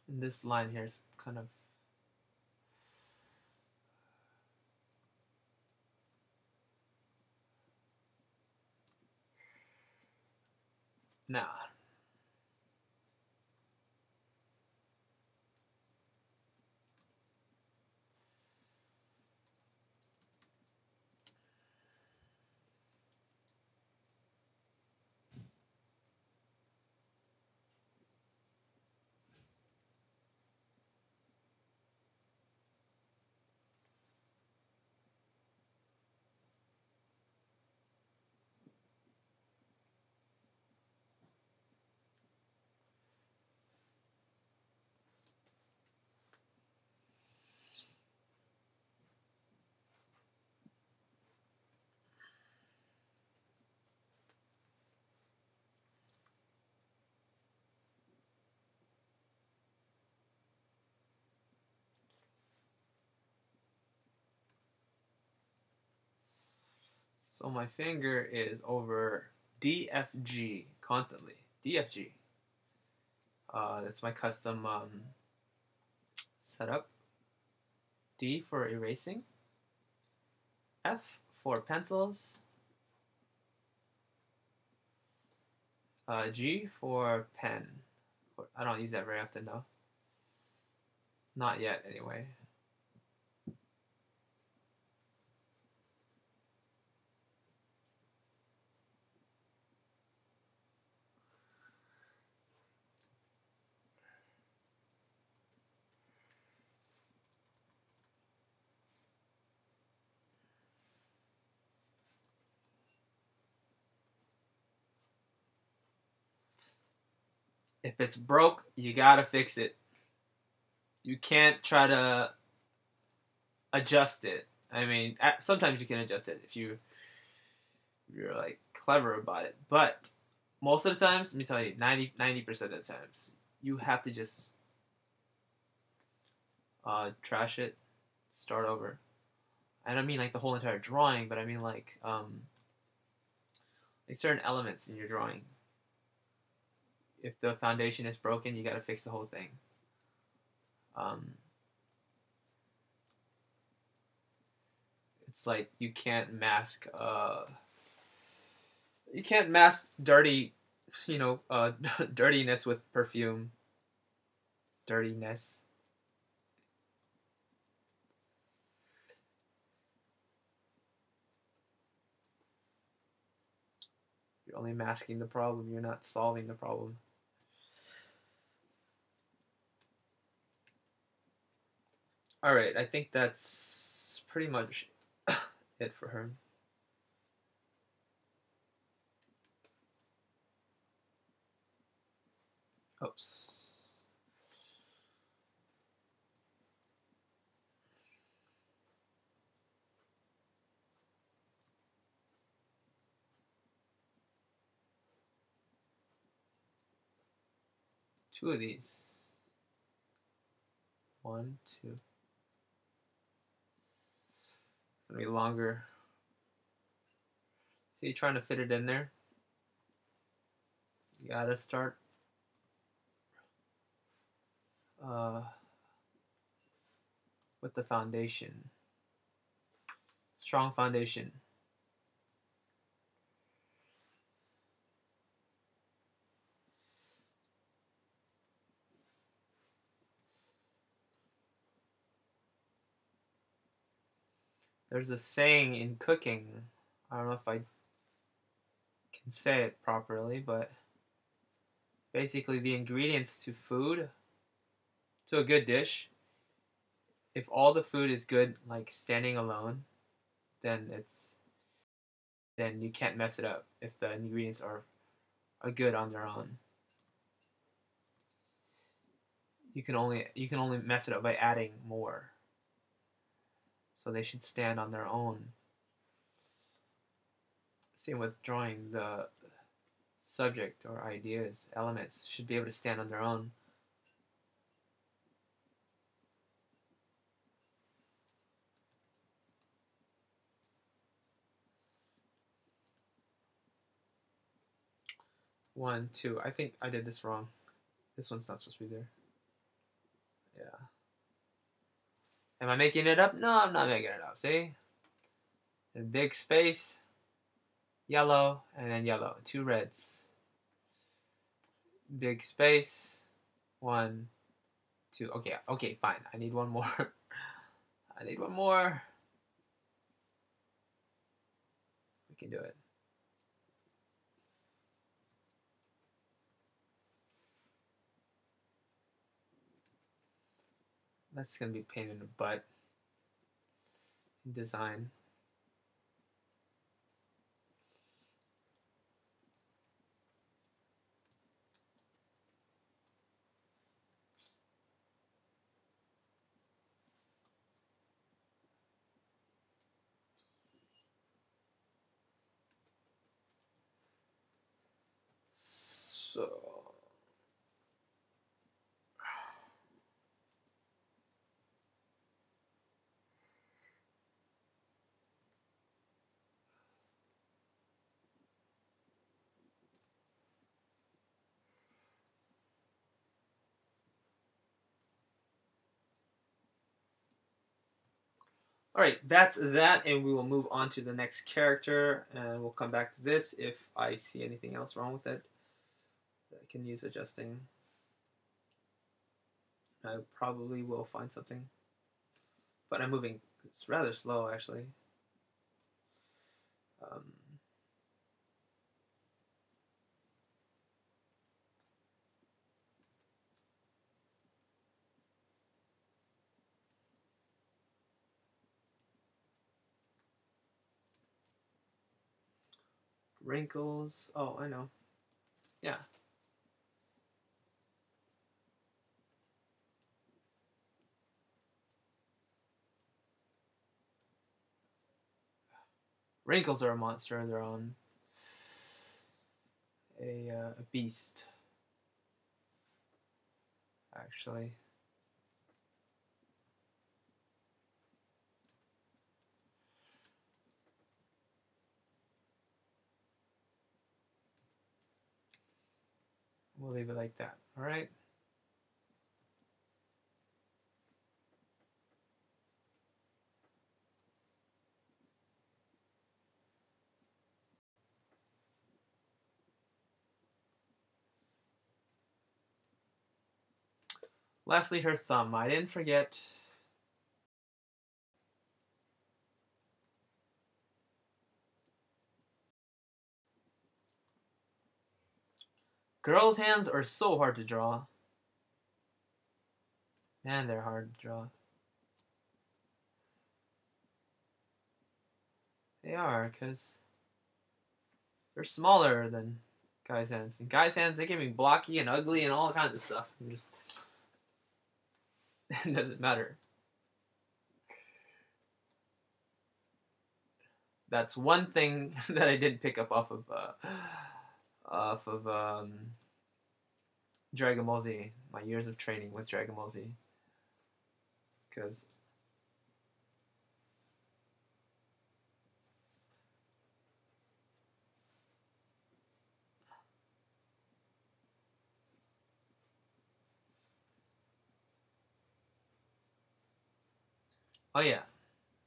S1: And this line here is kind of... Nah. So my finger is over DFG constantly. DFG. That's my custom setup. D for erasing. F for pencils. G for pen. I don't use that very often though. Not yet, anyway. If it's broke, you gotta fix it. You can't try to adjust it. I mean, sometimes you can adjust it if you're like clever about it. But most of the times, let me tell you, 90% of the times, you have to just trash it, start over. I don't mean like the whole entire drawing, but I mean like certain elements in your drawing. If the foundation is broken, you gotta fix the whole thing. It's like you can't mask dirty, dirtiness with perfume. Dirtiness. You're only masking the problem. You're not solving the problem. All right, I think that's pretty much it for her. Oops. Two of these. 1, 2. It's gonna be longer. See, trying to fit it in there. You gotta start with the foundation. Strong foundation. There's a saying in cooking. I don't know if I can say it properly, but basically the ingredients to food, to a good dish, if all the food is good, like standing alone, then you can't mess it up if the ingredients are good on their own. You can only mess it up by adding more. So they should stand on their own. Same with drawing. The subject or ideas, elements should be able to stand on their own. One, two. I think I did this wrong. This one's not supposed to be there. Yeah. Am I making it up? No, I'm not making it up. See? A big space, yellow, and then yellow. 2 reds. Big space. 1, 2. Okay, fine. I need one more. I need one more. We can do it. That's gonna be a pain in the butt. Design. So all right, that's that, and we will move on to the next character, and we'll come back to this if I see anything else wrong with it that I can use adjusting. I probably will find something, but I'm moving. It's rather slow, actually. Wrinkles. Oh, I know. Yeah. Wrinkles are a monster of their own. A beast, actually. We'll leave it like that. All right. Lastly, her thumb. I didn't forget. Girls' hands are so hard to draw. Man, they're hard to draw. They are, because they're smaller than guys' hands. And guys' hands, they can be blocky and ugly and all kinds of stuff. Just it doesn't matter. That's one thing that I did pick up off of Dragon Ball Z. My years of training with Dragon Ball Z. Because oh yeah,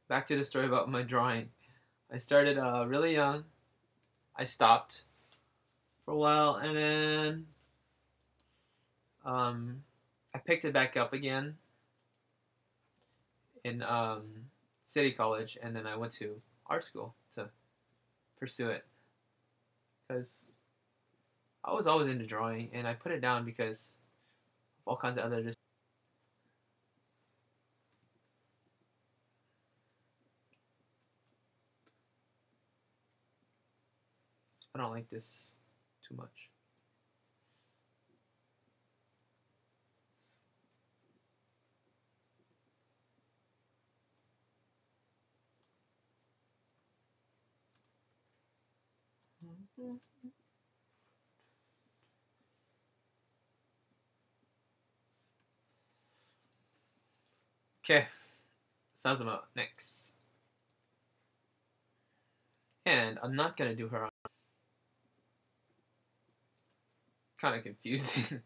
S1: back to the story about my drawing. I started really young. I stopped for a while, and then I picked it back up again in City College, and then I went to art school to pursue it because I was always into drawing, and I put it down because of all kinds of other. I don't like this too much. Okay, Sazuma next. And I'm not gonna do her on. Kind of confusing.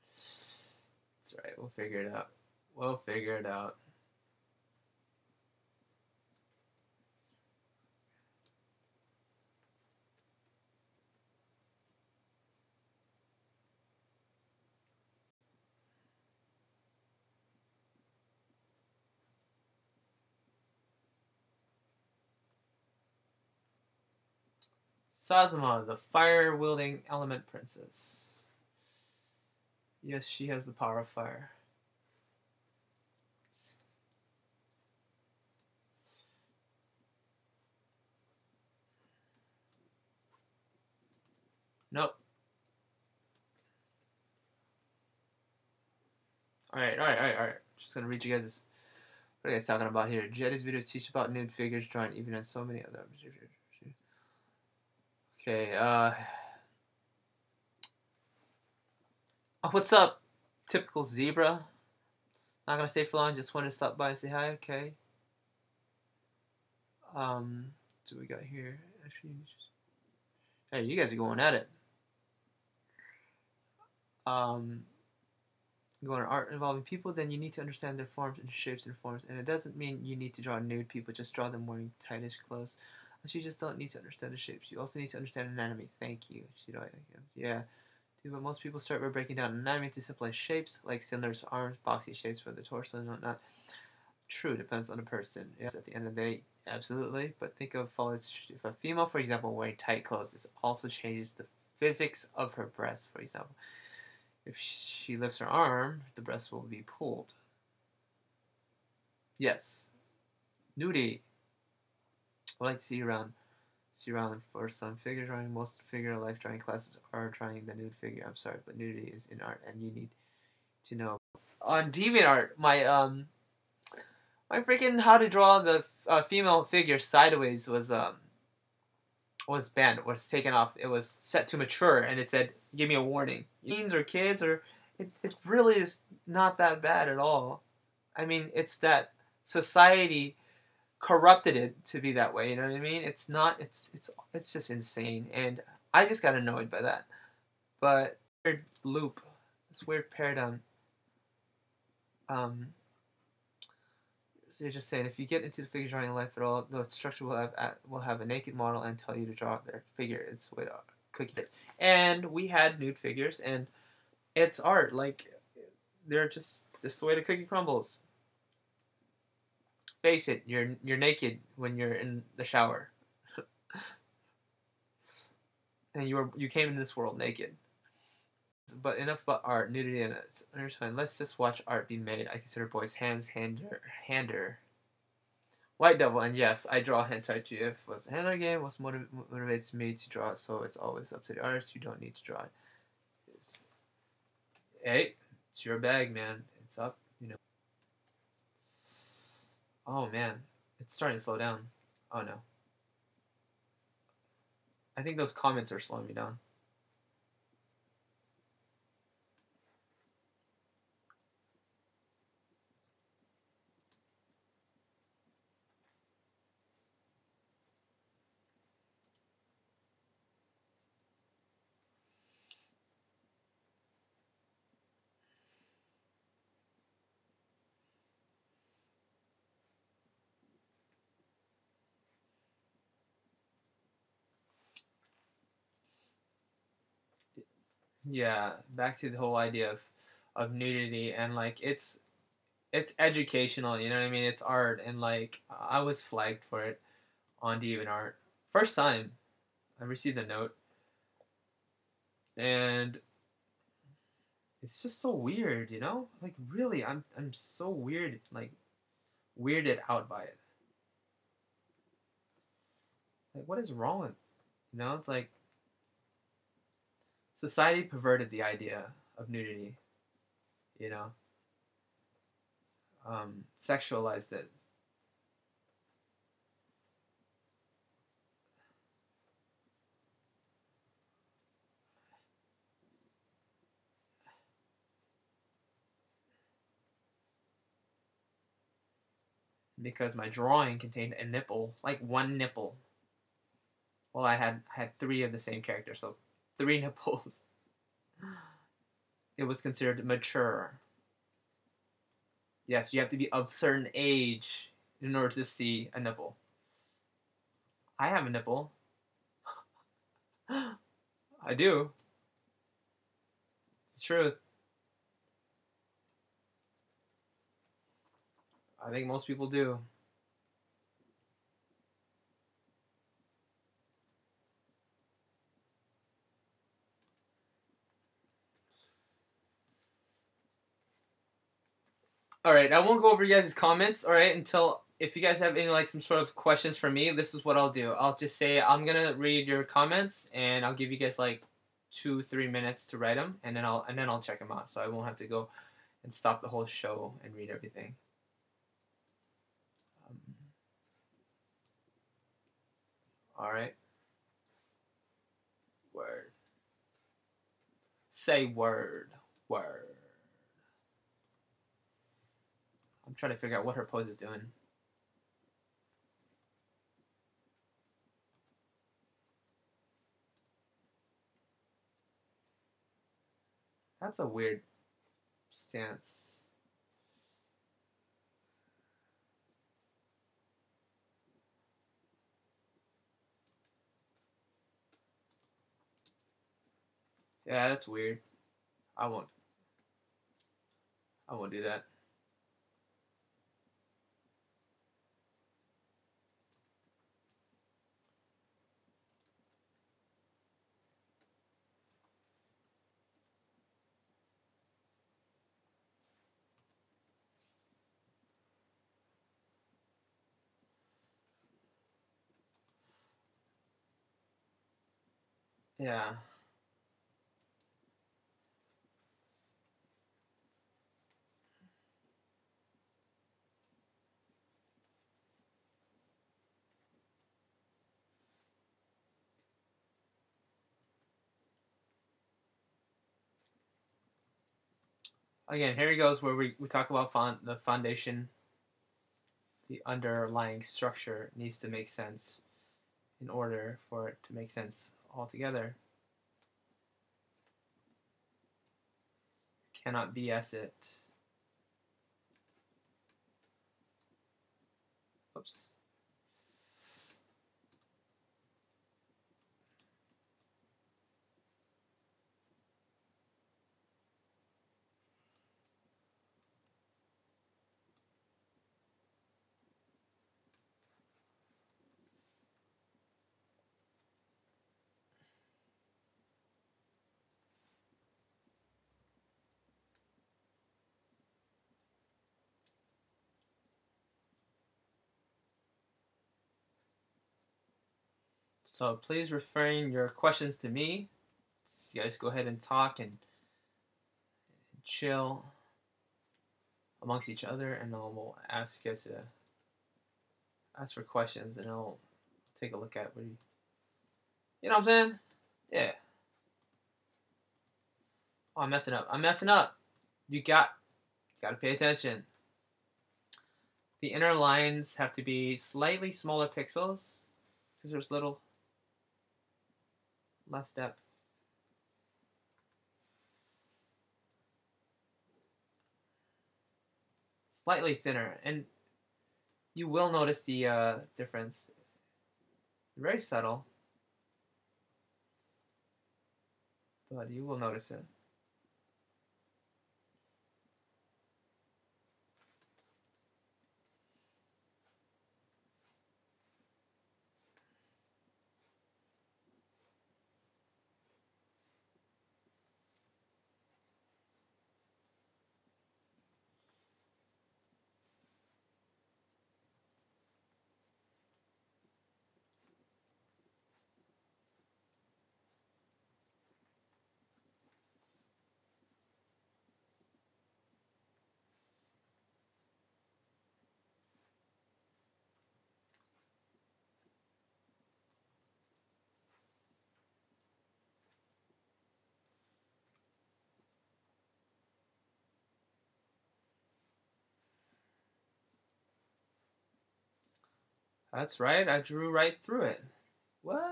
S1: That's right, we'll figure it out. We'll figure it out. Sazuma, the fire-wielding element princess. Yes, she has the power of fire. Nope. Alright. Just gonna read you guys this. What are you guys talking about here? Jetty's videos teach about nude figures drawing even as so many other. Okay, what's up, typical zebra? Not gonna stay for long, just wanted to stop by and say hi, okay. So we got here. Actually, hey, you guys are going at it. Going to art involving people, then you need to understand their forms and shapes and forms. And it doesn't mean you need to draw nude people, just draw them wearing tightish clothes. You just don't need to understand the shapes. You also need to understand anatomy. Thank you. Yeah. But most people start by breaking down anatomy to simplify shapes, like cylinders, arms, boxy shapes for the torso and whatnot. True, depends on the person. Yes, at the end of the day, absolutely. But think of if a female, for example, wearing tight clothes, this also changes the physics of her breast, for example. If she lifts her arm, the breast will be pulled. Yes. Nudity. I'd like to see around for some figure drawing. Most figure life drawing classes are drawing the nude figure. I'm sorry, but nudity is in art, and you need to know. On DeviantArt, my freaking how to draw the female figure sideways was banned, was taken off. It was set to mature, and it said, "Give me a warning." Teens or kids, or it really is not that bad at all. I mean, it's that society corrupted it to be that way. You know what I mean? It's not. It's just insane, and I just got annoyed by that. But weird loop, this weird paradigm. So you're just saying, if you get into the figure drawing life at all, the instructor will have a naked model and tell you to draw their figure. It's the way to cook it. And we had nude figures, and it's art. Like, they're just the way the cookie crumbles. Face it, you're naked when you're in the shower. and you came into this world naked. But enough about art, nudity, and its undertone. Let's just watch art be made. I consider boys hander. White Devil, and yes, I draw hentai too. If it was a hentai game, what motivates me to draw it, so it's always up to the artist. You don't need to draw it. Hey, it's your bag, man. It's up, you know. Oh, man. It's starting to slow down. Oh, no. I think those comments are slowing me down. Yeah, back to the whole idea of nudity, and like it's educational, you know what I mean? It's art, and like I was flagged for it on DeviantArt. First time I received a note, and it's just so weird, you know? Like really, I'm so weird, like weirded out by it. Like what is wrong with, you know? It's like society perverted the idea of nudity, you know, sexualized it because my drawing contained a nipple, like one nipple. Well, I had three of the same character, so three nipples. It was considered mature. Yes, you have to be of certain age in order to see a nipple. I have a nipple. I do. It's truth. I think most people do. All right, I won't go over you guys' comments. All right, until if you guys have any like some sort of questions for me, this is what I'll do. I'll just say I'm gonna read your comments, and I'll give you guys like 2-3 minutes to write them, and then I'll check them out. So I won't have to go and stop the whole show and read everything. All right. Word. Say word. Word. I'm trying to figure out what her pose is doing. That's a weird stance. Yeah, that's weird. I won't. I won't do that. Yeah. Again, here he goes where we talk about the foundation, the underlying structure needs to make sense in order for it to make sense altogether. Cannot BS it. Oops. So please refrain your questions to me. You guys go ahead and talk and chill amongst each other, and I'll ask you guys to ask for questions, and I'll take a look at what you know what I'm saying? Yeah. Oh, I'm messing up. I'm messing up. You gotta pay attention. The inner lines have to be slightly smaller pixels because there's little less depth. Slightly thinner, and you will notice the difference. Very subtle, but you will notice it. That's right, I drew right through it. What?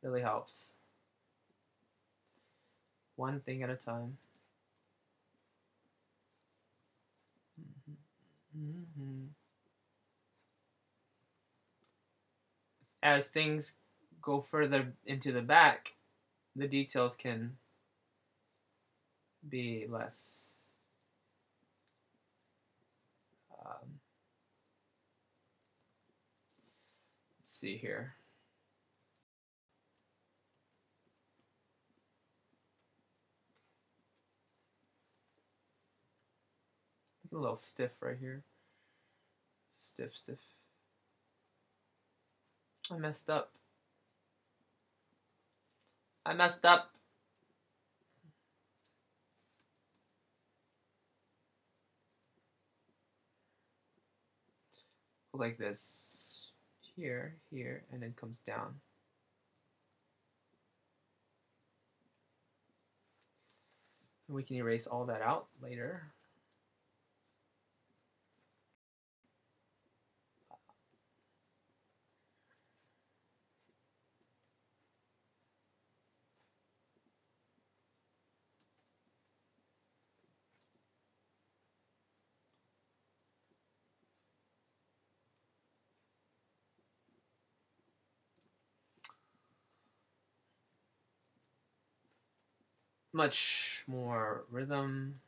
S1: Really helps. One thing at a time. As things go further into the back, the details can be less. Let's see here. A little stiff right here. Stiff. I messed up. Like this. Here, and then comes down. And we can erase all that out later. Much more rhythm.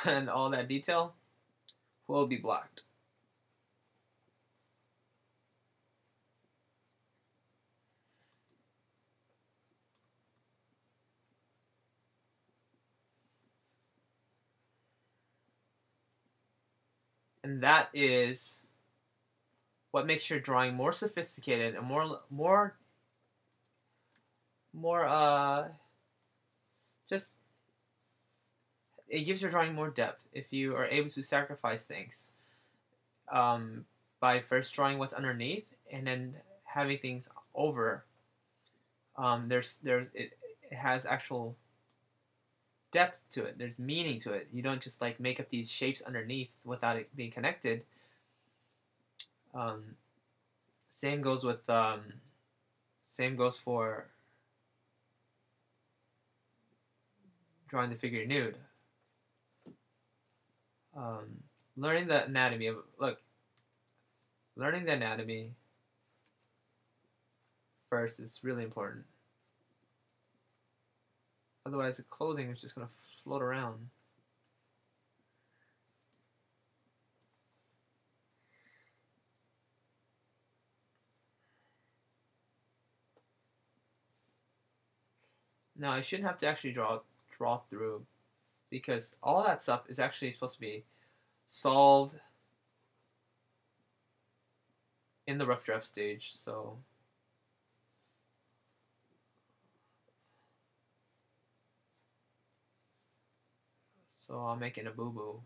S1: And all that detail will be blocked. And that is what makes your drawing more sophisticated and more just it gives your drawing more depth if you are able to sacrifice things by first drawing what's underneath and then having things over. It has actual depth to it. There's meaning to it. You don't just like make up these shapes underneath without it being connected. Same goes with same goes for drawing the figure nude. Learning the anatomy of learning the anatomy first is really important. Otherwise, the clothing is just going to float around. Now I shouldn't have to actually draw through, because all that stuff is actually supposed to be solved in the rough draft stage. So I'll make it a boo boo.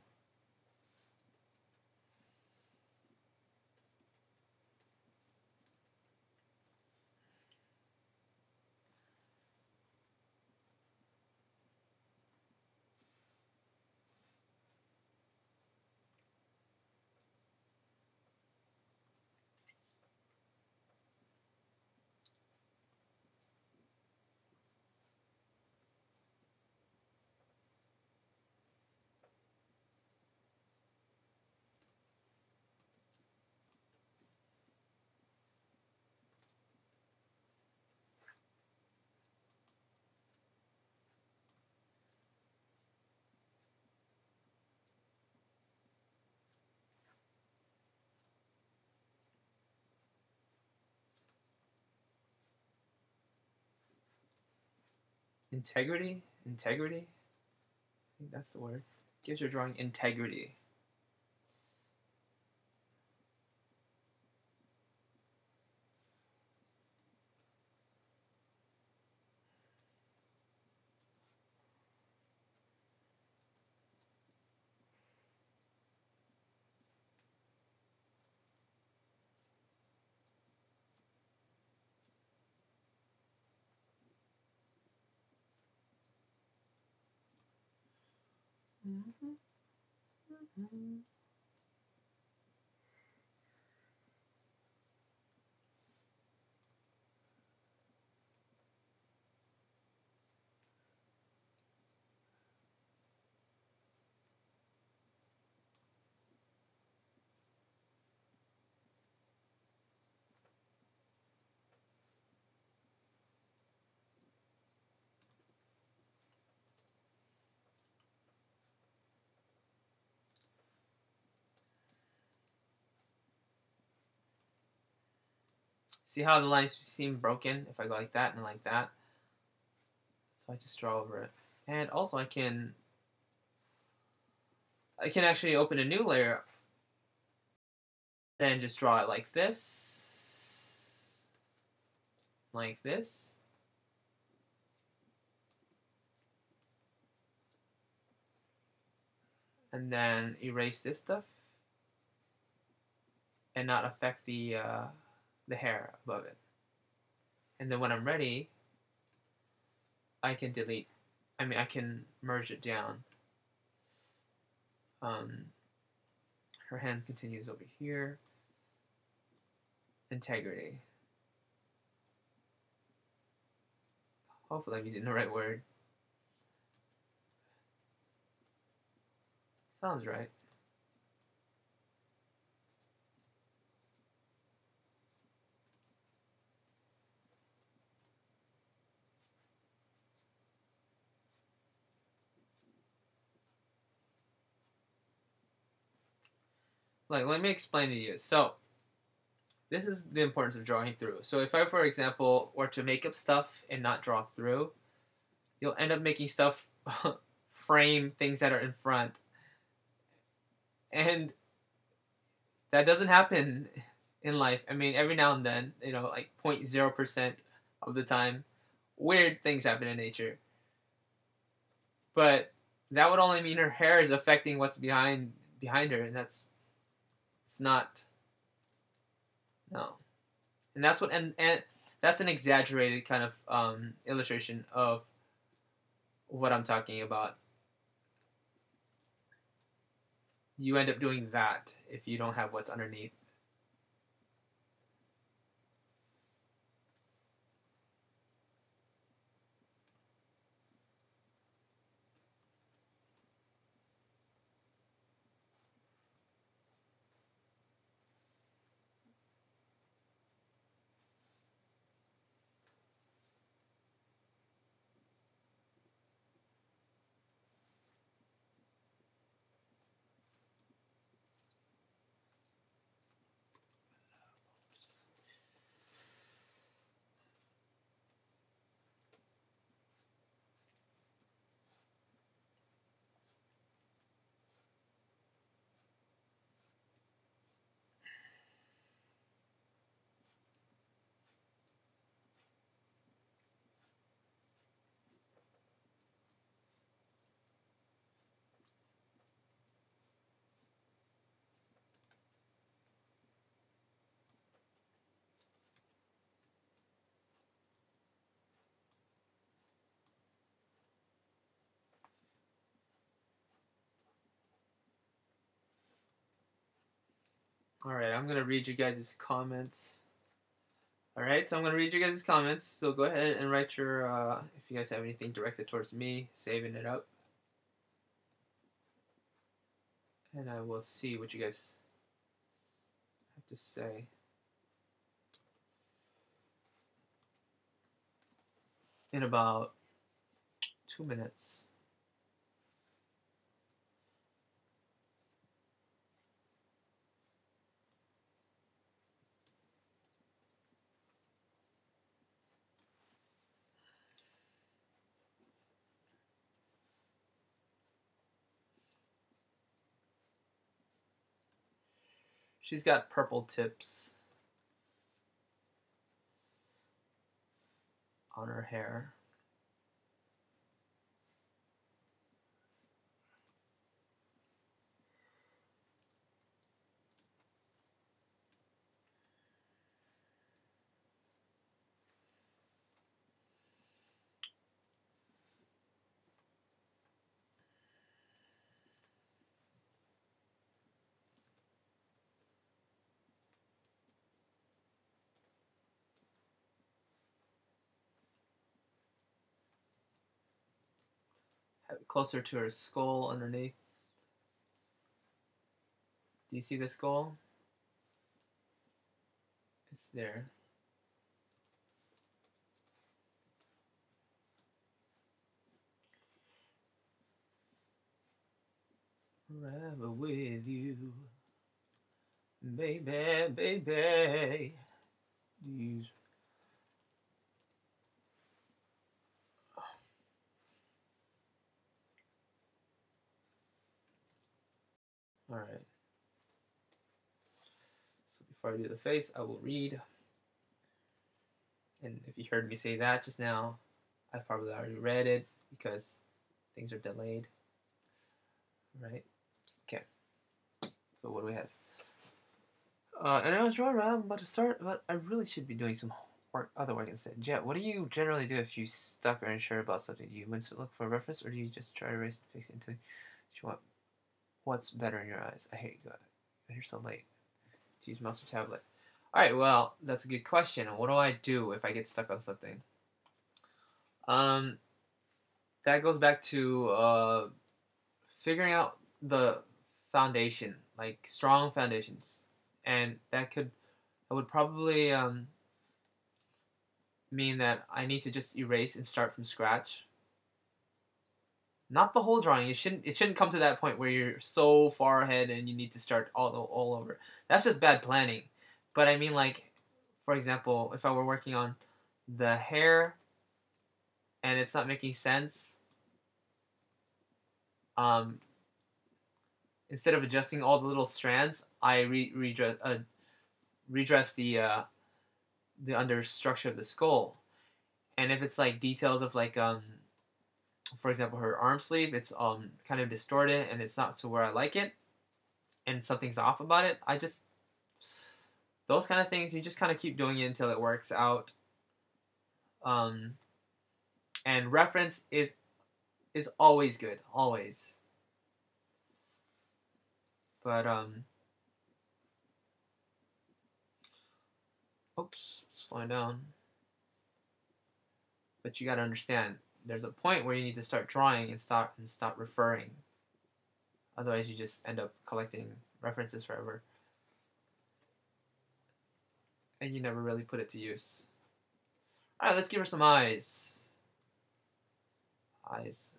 S1: Integrity? Integrity? I think that's the word. Gives your drawing integrity. See how the lines seem broken if I go like that and like that? So I just draw over it. And also I can actually open a new layer and just draw it like this. Like this. And then erase this stuff and not affect the hair above it. And then when I'm ready, I can delete. I can merge it down. Her hand continues over here. Integrity. Hopefully I'm using the right word. Sounds right. Like, let me explain to you. So, this is the importance of drawing through. So if I, for example, were to make up stuff and not draw through, you'll end up making stuff frame things that are in front. And that doesn't happen in life. I mean, every now and then, like 0.0% of the time, weird things happen in nature. But that would only mean her hair is affecting what's behind her, and it's not. No. And that's what and that's an exaggerated kind of illustration of what I'm talking about. You end up doing that if you don't have what's underneath. Alright, I'm going to read you guys' comments. Alright, so I'm going to read you guys' comments. So go ahead and write your, if you guys have anything directed towards me, saving it up. And I will see what you guys have to say. In about 2 minutes. She's got purple tips on her hair. Have it closer to her skull underneath. Do you see the skull? It's there. Forever with you, baby, baby. These. All right. So before I do the face, I will read. And if you heard me say that just now, I probably already read it because things are delayed. Right? Okay. So what do we have? And I was drawing around, I'm about to start, but I really should be doing some other work instead. Jet, what do you generally do if you stuck or unsure about something? Do you look for a reference, or do you just try to erase and fix it until you want what's better in your eyes? I hate God. You're so late to use mouse or tablet. Alright, well, that's a good question. What do I do if I get stuck on something? That goes back to figuring out the foundation, like strong foundations. And that would probably mean that I need to just erase and start from scratch. Not the whole drawing. It shouldn't come to that point where you're so far ahead and you need to start all over. That's just bad planning. But I mean, like, for example, if I were working on the hair and it's not making sense, instead of adjusting all the little strands, I redress the under structure of the skull. And if it's like details of like for example, her arm sleeve, it's kind of distorted and it's not to where I like it, and something's off about it, those kind of things, you just kind of keep doing it until it works out. And reference is always good, always. But oops, slowing down. But you got to understand, there's a point where you need to start drawing and stop referring. Otherwise, you just end up collecting references forever, and you never really put it to use. All right, let's give her some eyes. Eyes.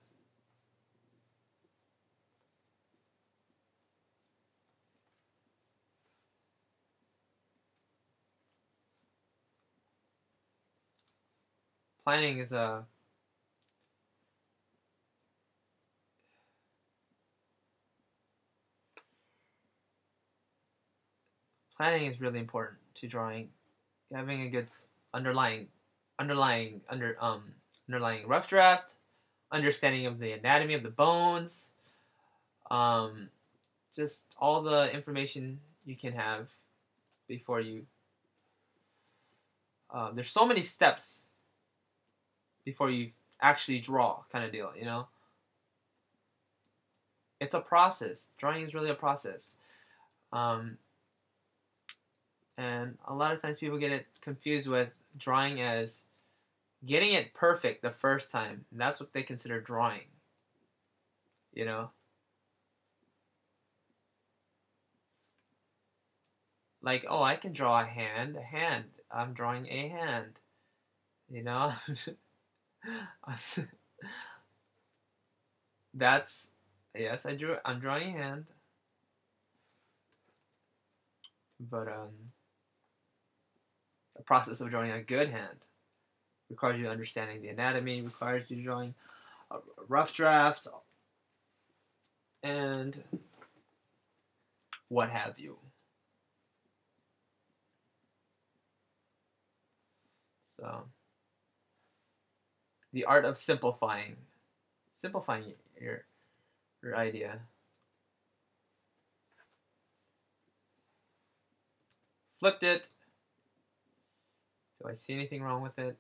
S1: Planning is planning is really important to drawing. Having a good underlying rough draft, understanding of the anatomy of the bones, just all the information you can have before you. There's so many steps before you actually draw, kind of deal, you know? It's a process. Drawing is really a process. And a lot of times people get it confused with drawing as getting it perfect the first time. And that's what they consider drawing. You know? Like, oh, I can draw a hand. A hand. I'm drawing a hand. You know? That's, yes, I'm drawing a hand. But the process of drawing a good hand requires you understanding the anatomy, requires you drawing a rough draft, and what have you. So, the art of simplifying your idea. Flipped it. Do I see anything wrong with it?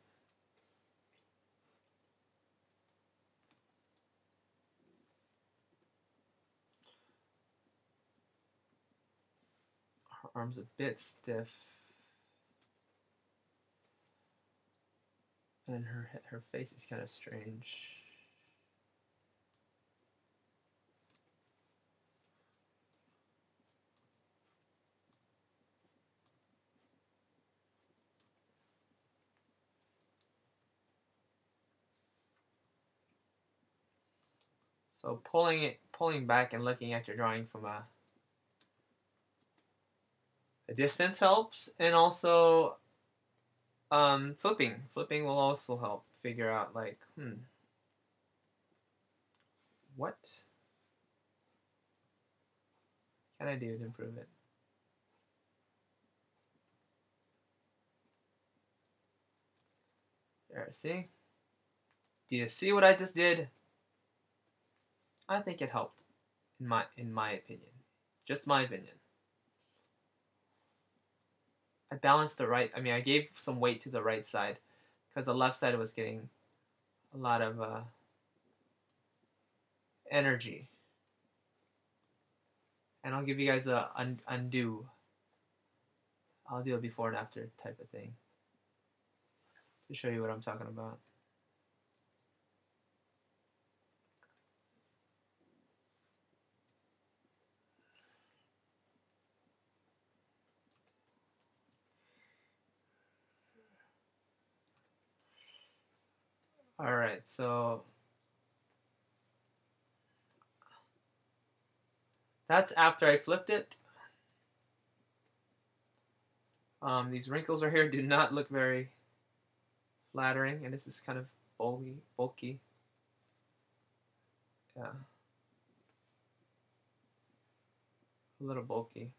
S1: Her arm's a bit stiff. And her face is kind of strange. So pulling back and looking at your drawing from a distance helps, and also flipping will also help figure out like what can I do to improve it. There, see? Do you see what I just did? I think it helped, in my opinion. Just my opinion. I balanced I gave some weight to the right side because the left side was getting a lot of energy. And I'll give you guys a undo. I'll do a before and after type of thing to show you what I'm talking about. Alright, so that's after I flipped it. These wrinkles right here do not look very flattering, and this is kind of bulky. Yeah. A little bulky.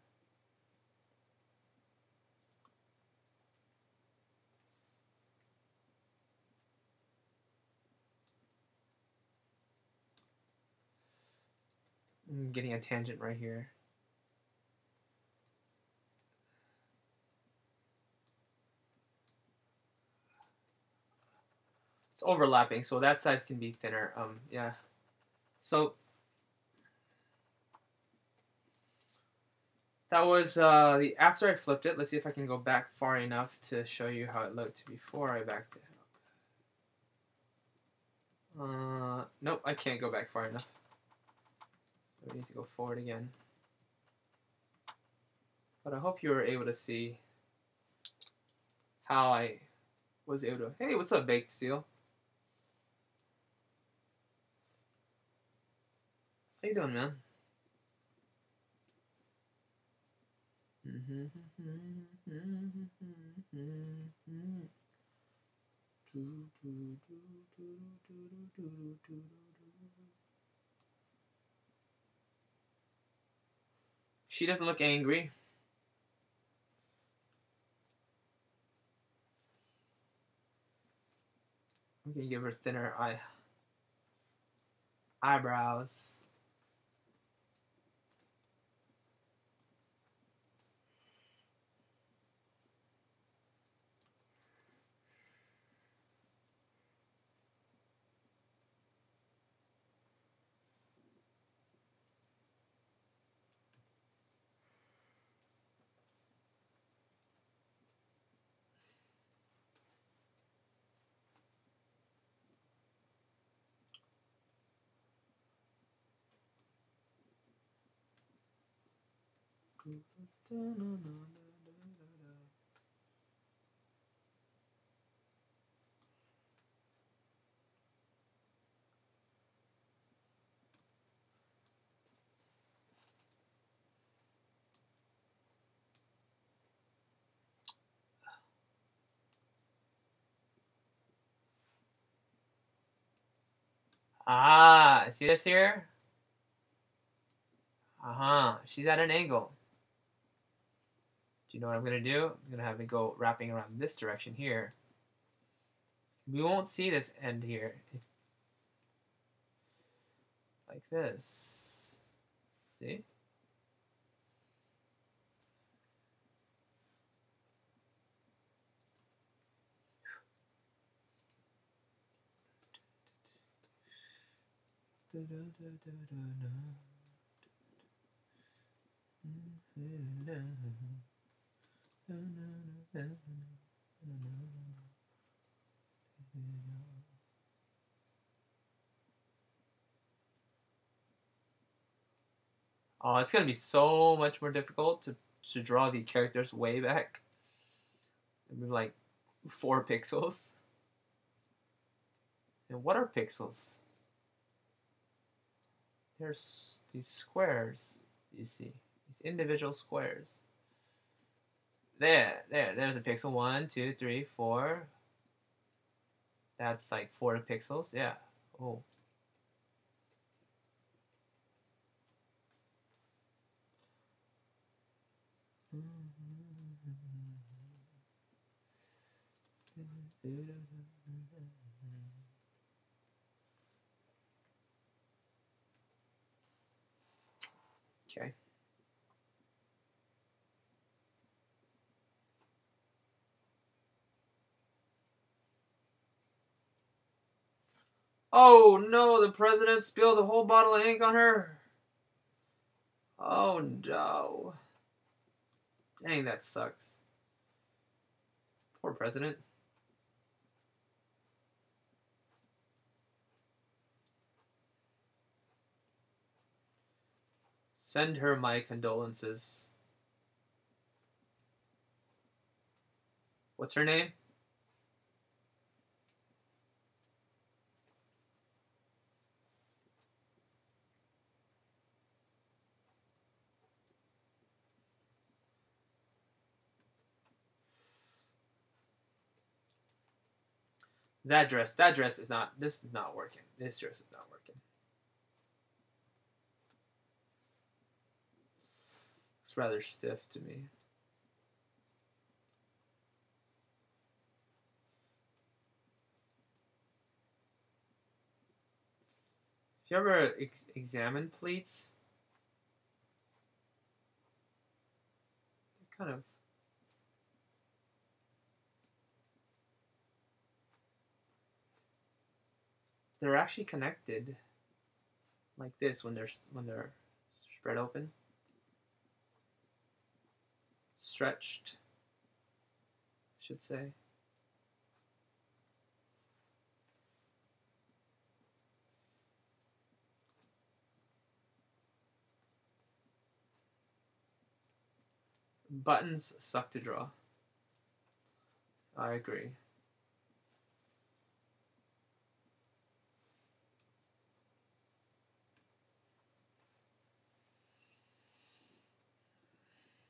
S1: I'm getting a tangent right here. It's overlapping, so that side can be thinner. Yeah. So that was the after I flipped it. Let's see if I can go back far enough to show you how it looked before I backed it up. Nope, I can't go back far enough. So we need to go forward again. But I hope you were able to see how I was able to. Hey, what's up, Baked Steel? How you doing, man? She doesn't look angry. I'm gonna give her thinner eyebrows. Ah, see this here? She's at an angle. Do you know what I'm gonna do? I'm gonna have it go wrapping around this direction here. We won't see this end here. Like this. See? Oh, it's gonna be so much more difficult to draw the characters way back. Maybe like 4 pixels. And what are pixels? There's these squares, you see. These individual squares. There's a pixel. 1, 2, 3, 4. That's like 4 pixels, yeah. Oh. Okay. Oh no, the president spilled a whole bottle of ink on her. Oh no. Dang, that sucks. Poor president. Send her my condolences. What's her name? That dress is not, this is not working. This dress is not working. It's rather stiff to me. If you ever examine pleats, kind of they're actually connected like this when they're spread open, stretched, I should say. Buttons suck to draw. I agree.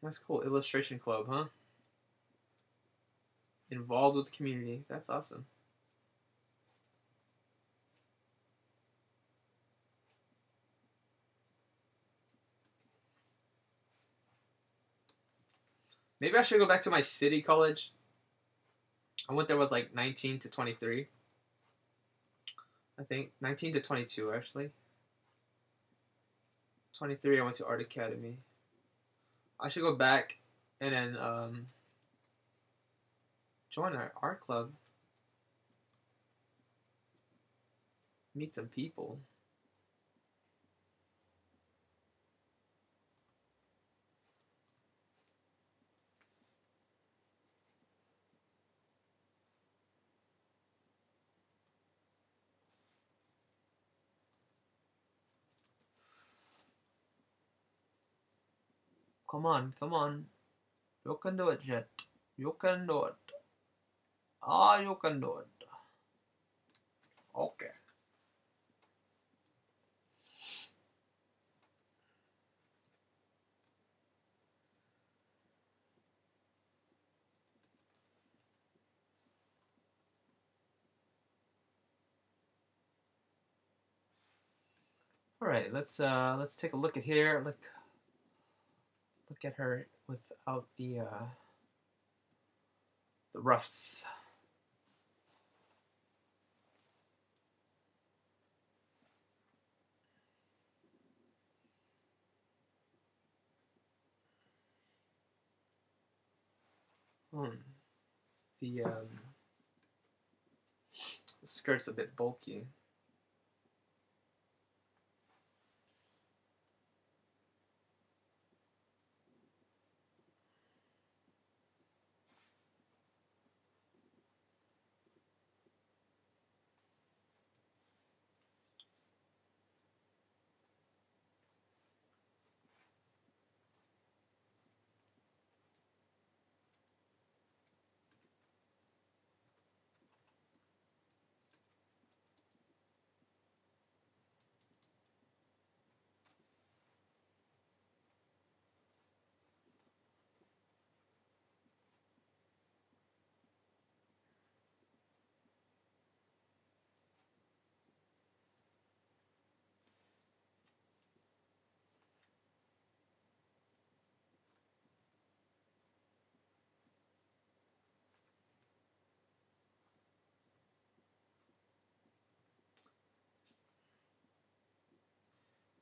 S1: That's cool. Illustration club, huh? Involved with the community. That's awesome. Maybe I should go back to my city college. I went there was like 19 to 23. I think 19 to 22 actually. 23 I went to Art Academy. I should go back and then join our art club. Meet some people. Come on, come on. You can do it, Jet. You can do it. Ah, you can do it. Okay. All right, let's take a look at here. Look at her without the roughs. Hmm. The skirt's a bit bulky.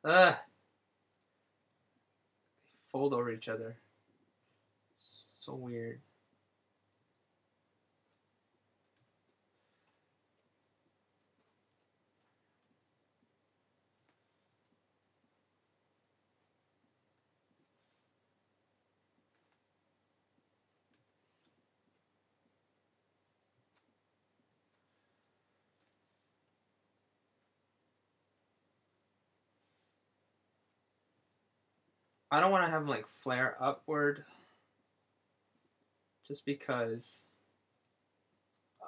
S1: Ugh. They fold over each other. So weird. I don't want to have them like flare upward, just because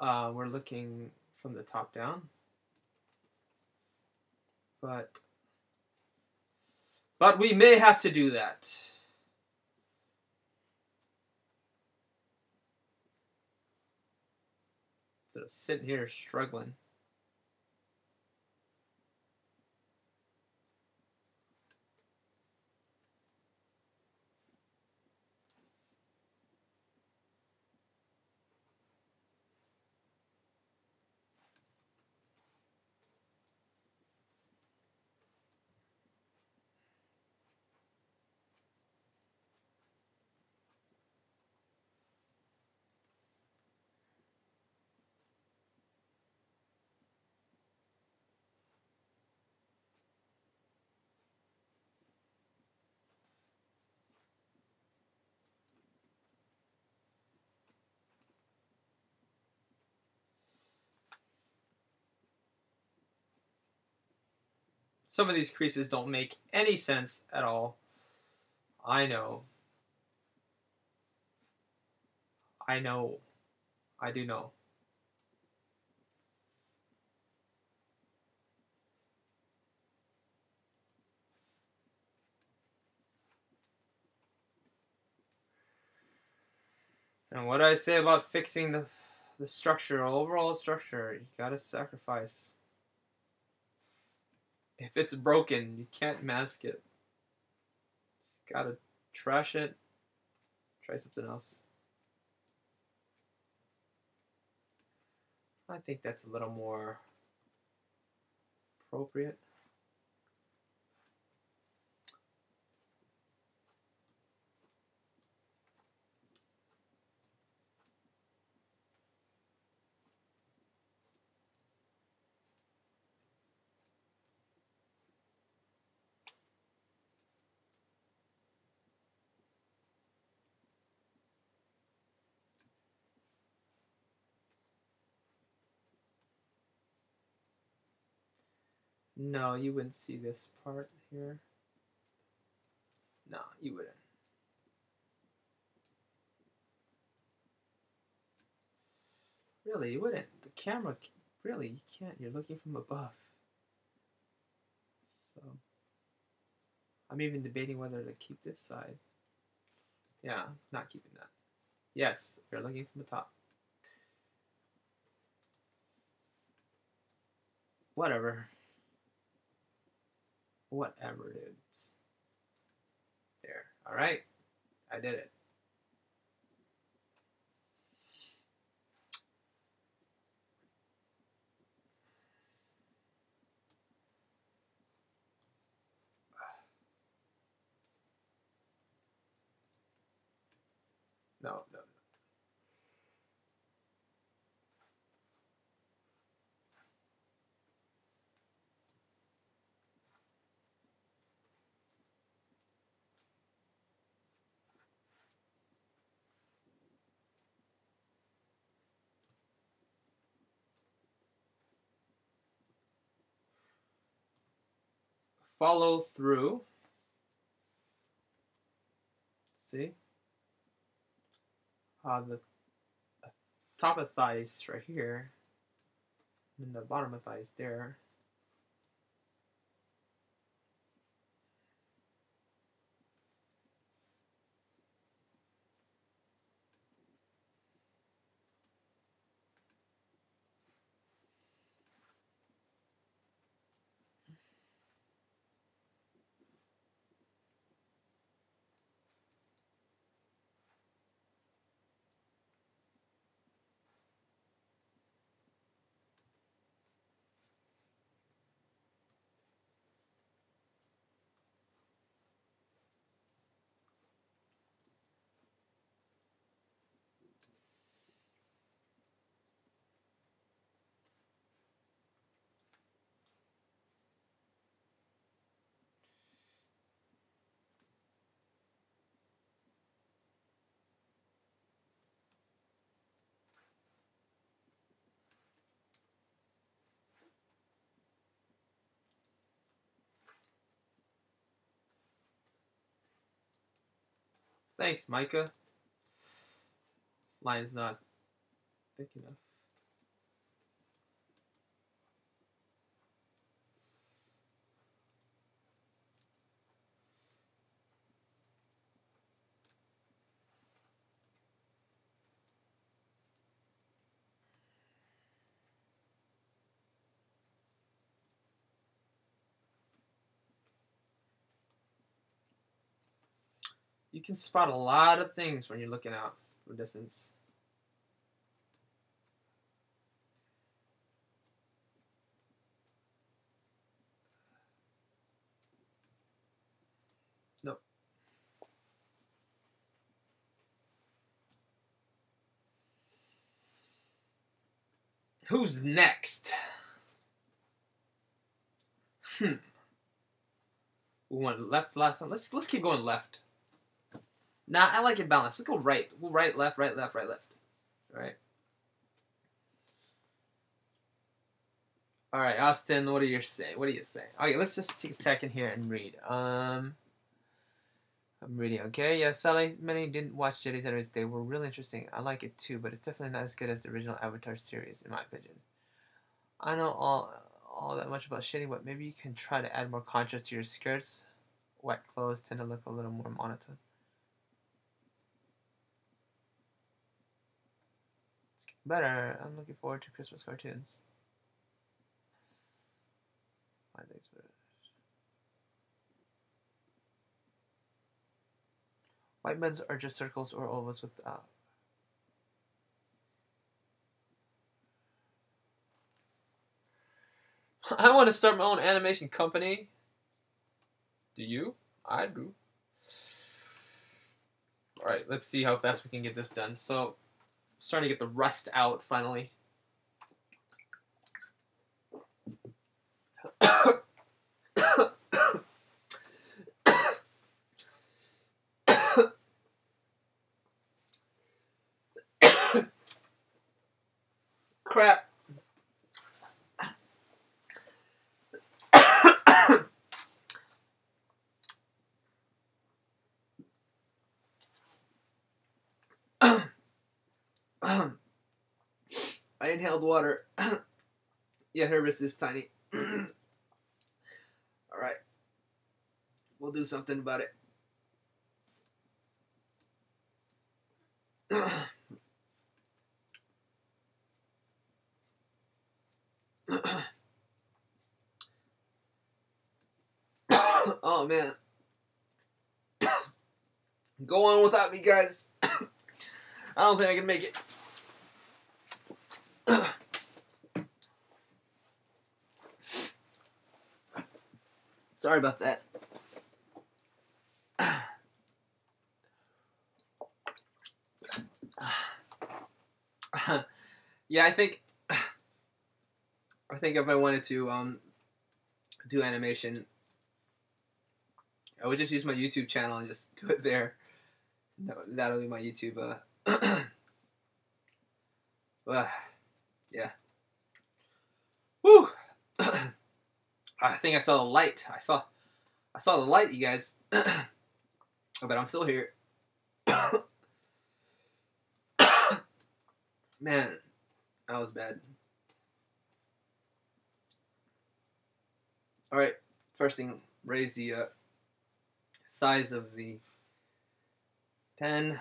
S1: we're looking from the top down. But we may have to do that. So sit here struggling. Some of these creases don't make any sense at all. I know. I know. I do know. And what I say about fixing the structure, overall structure, you gotta sacrifice. If it's broken, you can't mask it. Just gotta trash it. Try something else. I think that's a little more appropriate. No, you wouldn't see this part here. No, you wouldn't. Really, you wouldn't. The camera, really, you can't. You're looking from above. So, I'm even debating whether to keep this side. Yeah, not keeping that. Yes, you're looking from the top. Whatever. Whatever, dudes. There. Alright. I did it. No, no, no. Follow through. See? The top of thighs right here, and the bottom of thighs there. Thanks, Micah. This line's not thick enough. You can spot a lot of things when you're looking out from a distance. Nope. Who's next? We went left last time. Let's keep going left. Nah, I like it balanced. Let's go right. We'll right, left, right, left, right, left. All right. All right, Austin. What are you saying? What are you saying? Okay, let's just take a second here and read. I'm reading. Okay, yeah. Sally, many didn't watch Jetty's Enemies. They were really interesting. I like it too, but it's definitely not as good as the original Avatar series, in my opinion. I know all that much about shitting, but maybe you can try to add more contrast to your skirts. Wet clothes tend to look a little more monotone. It's getting better. I'm looking forward to Christmas cartoons. My thanks for it. White men's are just circles or ovals with I want to start my own animation company. Do you? I do. Alright, let's see how fast we can get this done. So, starting to get the rust out finally. Crap. I I inhaled water. Yeah, Herbis is tiny. Alright. We'll do something about it. Oh, man. Go on without me, guys. I don't think I can make it. Sorry about that. Yeah, I think if I wanted to do animation, I would just use my YouTube channel and just do it there. That'll be my YouTube. Yeah. Woo! I think I saw the light. I saw the light, you guys. But I'm still here. Man, that was bad. All right, first thing, raise the size of the pen.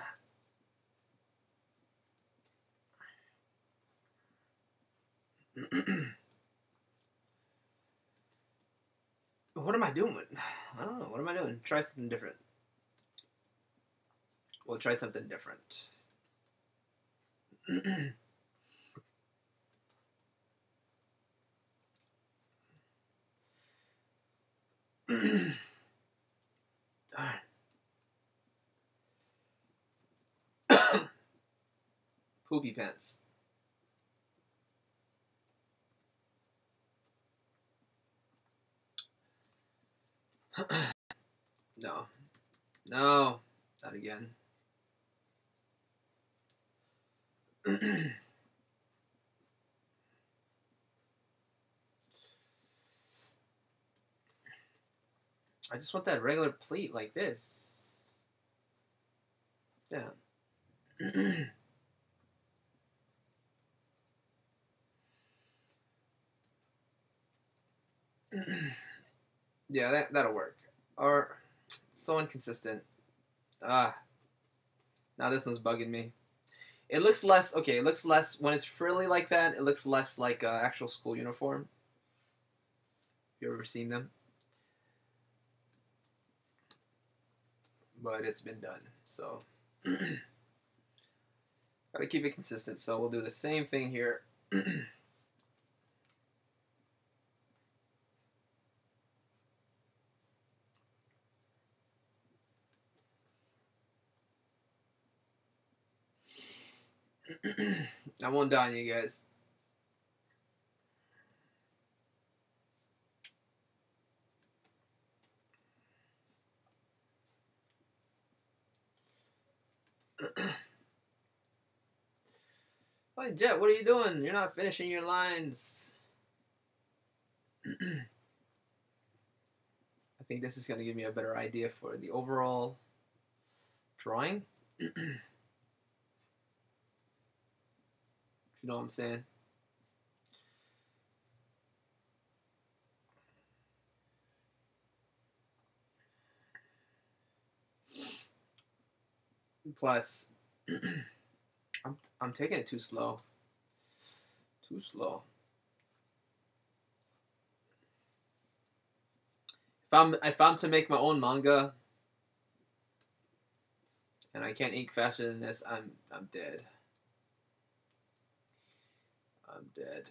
S1: What am I doing? I don't know. What am I doing? Try something different. We'll try something different. Darn. Poopy pants. No. No. Not again. I just want that regular pleat like this. Yeah. Yeah, that'll work. Or so inconsistent. Now this one's bugging me. It looks less, okay, it looks less, when it's frilly like that, it looks less like an actual school uniform. You ever seen them? But it's been done, so. Gotta keep it consistent, so we'll do the same thing here. I won't die on you guys. Hey, Jet, what are you doing? You're not finishing your lines. I think this is going to give me a better idea for the overall drawing. If you know what I'm saying. Plus, I'm taking it too slow. Too slow. If I'm to make my own manga and I can't ink faster than this, I'm dead. I'm dead.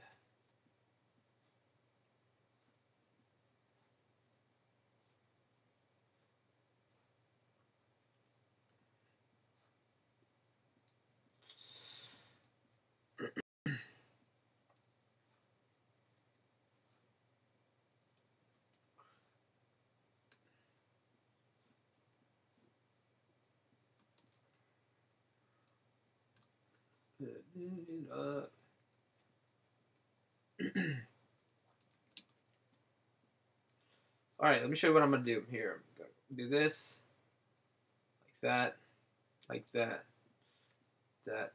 S1: Alright, let me show you what I'm going to do here. Do this, like that, that,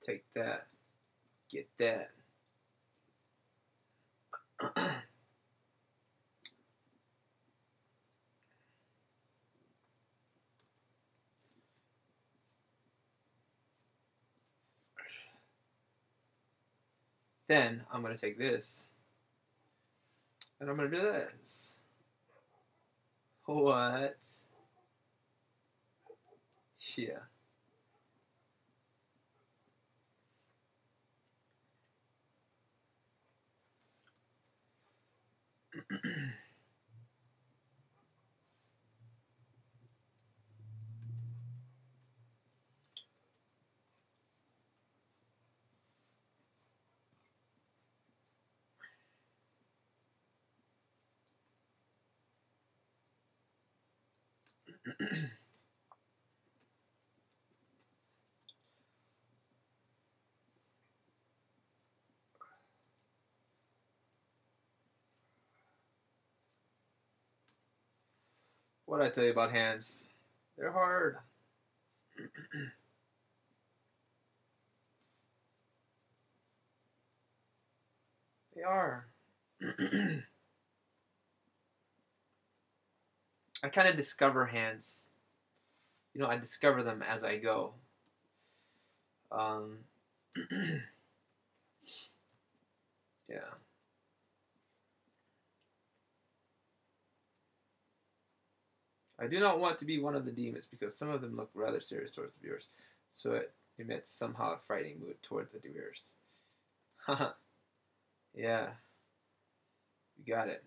S1: take that, Get that. Then I'm going to take this and I'm going to do this. What? Yeah. What did I tell you about hands? They're hard. They are. I kind of discover hands. You know, I discover them as I go. Yeah. I do not want to be one of the demons because some of them look rather serious towards the viewers, so it emits somehow a frightening mood toward the viewers. Haha. Yeah. You got it.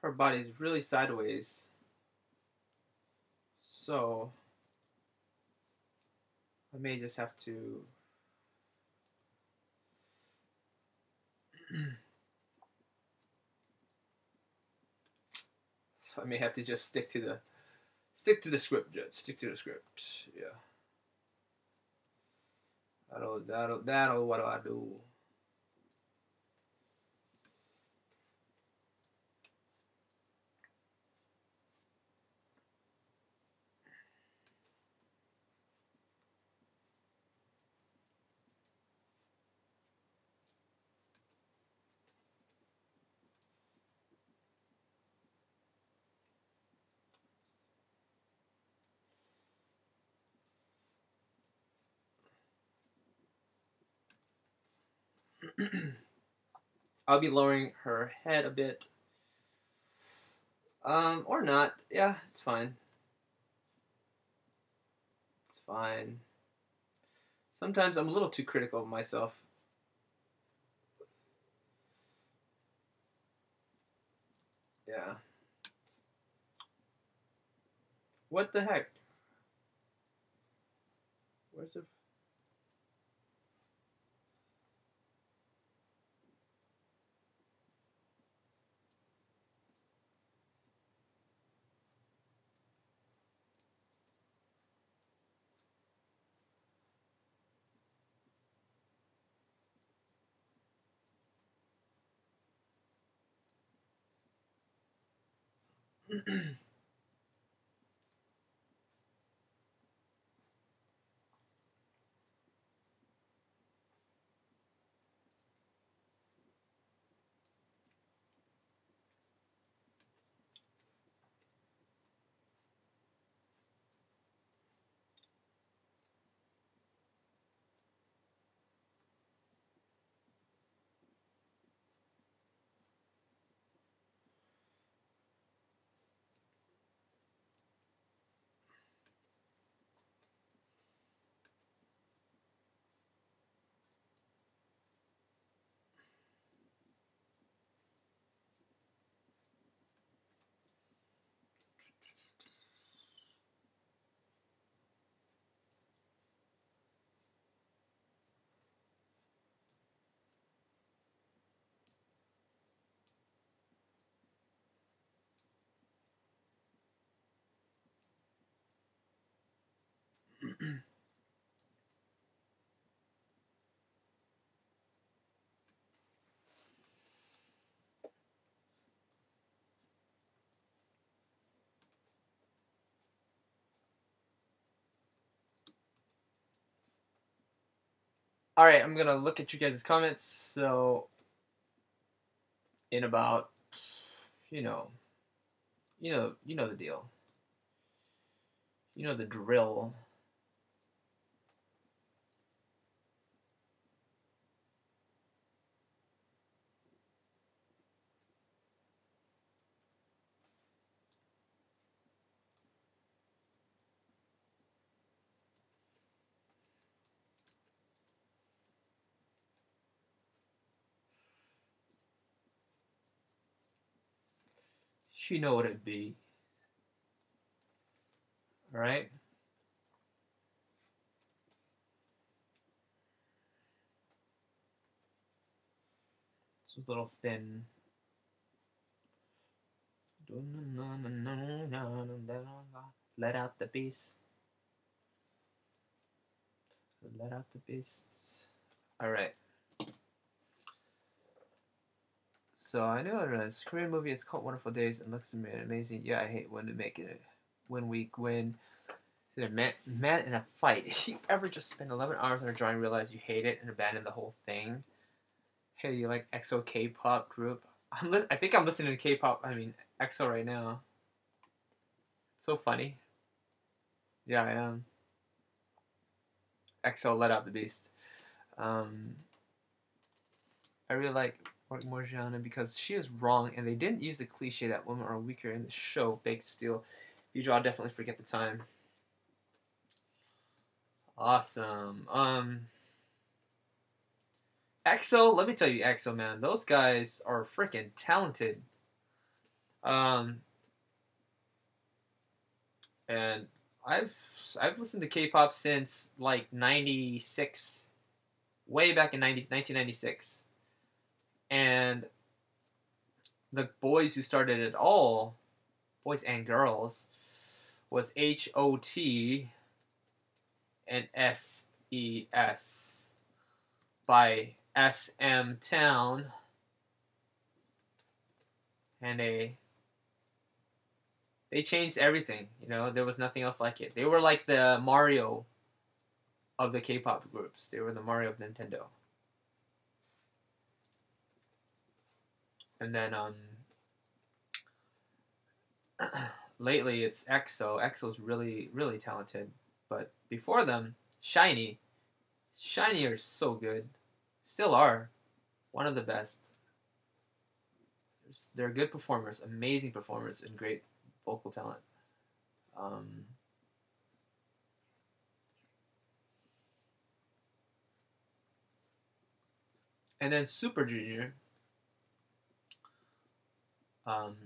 S1: Her body's really sideways, so I may just have to. I may have to just stick to the script. Just stick to the script. Yeah. That'll. What do I do? I'll be lowering her head a bit. Or not. Yeah, it's fine. It's fine. Sometimes I'm a little too critical of myself. Yeah. What the heck? Where's it? All right, I'm gonna look at you guys' comments. So, in about, you know, you know the deal. You know the drill. You know what it'd be. All right. It's a little thin. Let out the beast. Let out the beasts. All right. So I know this Korean movie is called Wonderful Days and looks amazing. Yeah, I hate when they make it when we win. They're mad in a fight. If you ever just spend 11 hours on a drawing, realize you hate it, and abandon the whole thing. Hey, you like EXO K-pop group? I think I'm listening to K-pop. I mean EXO right now. It's so funny. Yeah, I am. EXO let out the beast. I really like Morgiana because she is wrong, and they didn't use the cliche that women are weaker in the show. Baked Steel. If you draw, definitely forget the time. Awesome. EXO, let me tell you, EXO, man, those guys are freaking talented. And I've listened to K-pop since like '96, way back in 1996, and the boys who started it all, boys and girls, was H.O.T. and S.E.S. by SM Town, and they changed everything. You know, there was nothing else like it. They were like the Mario of the K-pop groups. They were the Mario of Nintendo. And then lately it's EXO. EXO's really really talented. But before them, SHINee. SHINee are so good. Still are. One of the best. They're good performers, amazing performers, and great vocal talent. Um, and then Super Junior. Um,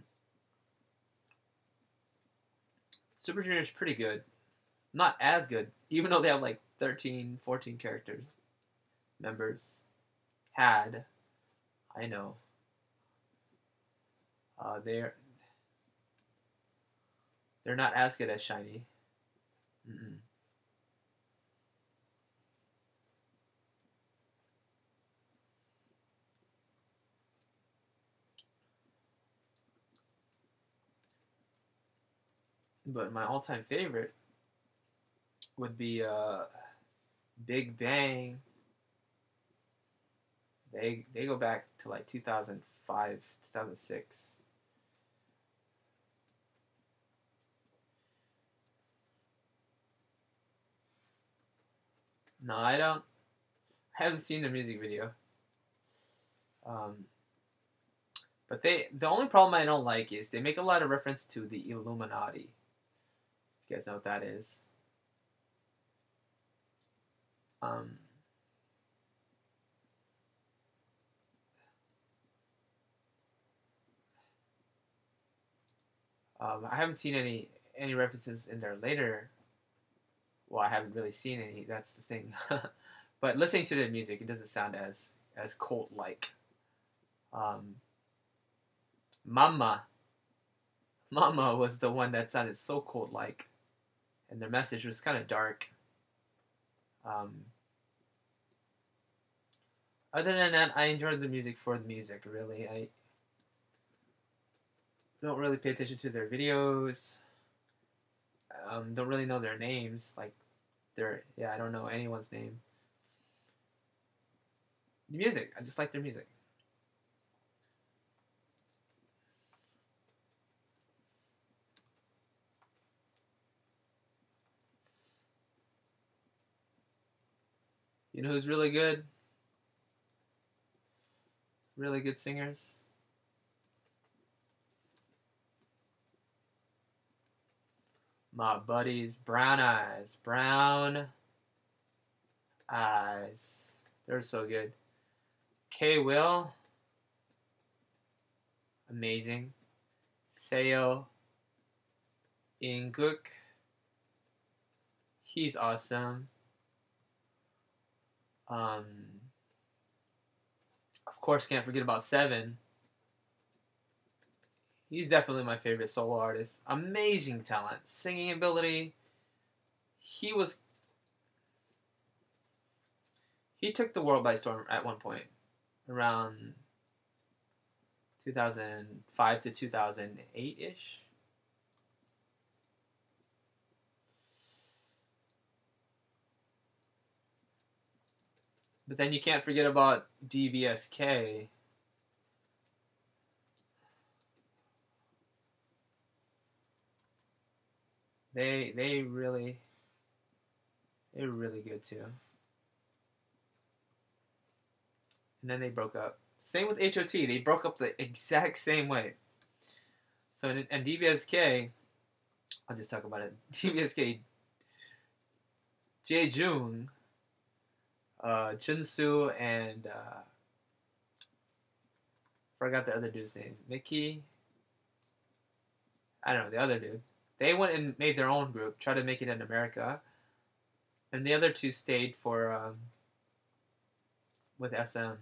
S1: Super Junior is pretty good. Not as good, even though they have like 13, 14 characters, members. Had. I know. They're not as good as SHINee. Mm-mm. But my all-time favorite would be Big Bang. They go back to like 2005, 2006. No, I don't. I haven't seen the music video. Um, but the only problem I don't like is they make a lot of reference to the Illuminati. You guys know what that is? Um, I haven't seen any references in there later. Well, I haven't really seen any. That's the thing. But listening to the music, it doesn't sound as cult like. Um, Mama, Mama was the one that sounded so cult like, and their message was kind of dark. Um, Other than that, I enjoyed the music for the music. Really, I don't really pay attention to their videos. Don't really know their names. Like, I don't know anyone's name. The music. I just like their music. You know who's really good? Really good singers? My buddies, Brown Eyes. Brown Eyes. They're so good. K Will. Amazing. Seo Inguk. He's awesome. Of course, can't forget about Seven. He's definitely my favorite solo artist. Amazing talent, singing ability. He was. He took the world by storm at one point, around 2005 to 2008 ish. But then you can't forget about DVSK. They're really good too. And then they broke up. Same with HOT. They broke up the exact same way. So and DVSK, I'll just talk about it. DVSK, Jae-jung, Junsu, and forgot the other dude's name. Mickey. I don't know, the other dude. They went and made their own group, tried to make it in America. And the other two stayed for with SM.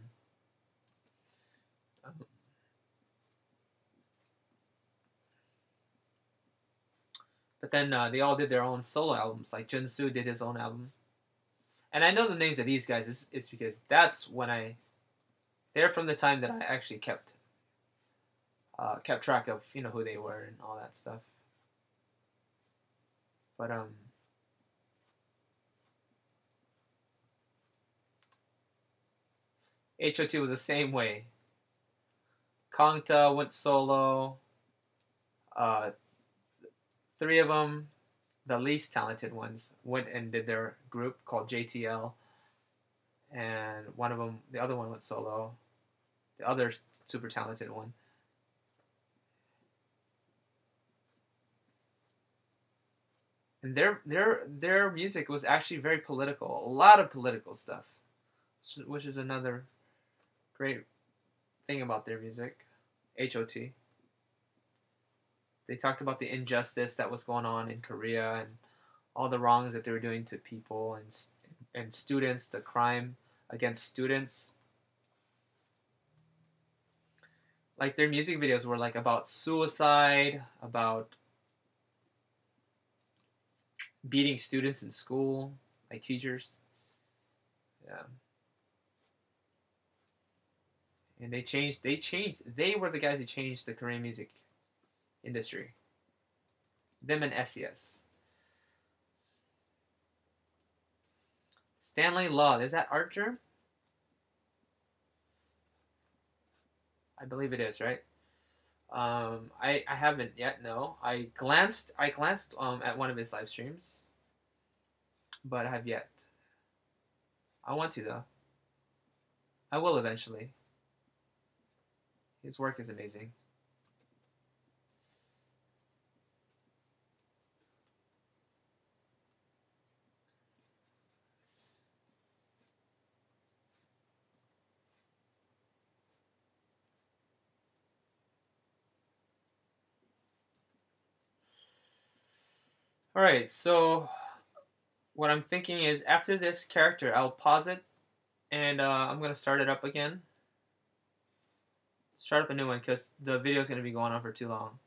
S1: But then they all did their own solo albums. Like Junsu did his own album. And I know the names of these guys is because that's when they're from the time that I actually kept track of, you know, who they were and all that stuff. But HOT was the same way. Kangta went solo. Three of them, the least talented ones, went and did their group called JTL. And one of them, the other one went solo. The other super talented one. And their music was actually very political. A lot of political stuff, which is another great thing about their music. HOT. They talked about the injustice that was going on in Korea and all the wrongs that they were doing to people and students, the crime against students. Like their music videos were like about suicide, about beating students in school, like teachers. Yeah. And they were the guys who changed the Korean music industry. Them and SES. Stanley Law, is that Archer? I believe it is, right? I haven't yet. No, I glanced at one of his live streams, but I have yet. I want to though. I will eventually. His work is amazing. All right, so what I'm thinking is after this character, I'll pause it and I'm gonna start it up again. Start up a new one because the video is gonna be going on for too long,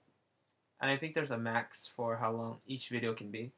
S1: and I think there's a max for how long each video can be.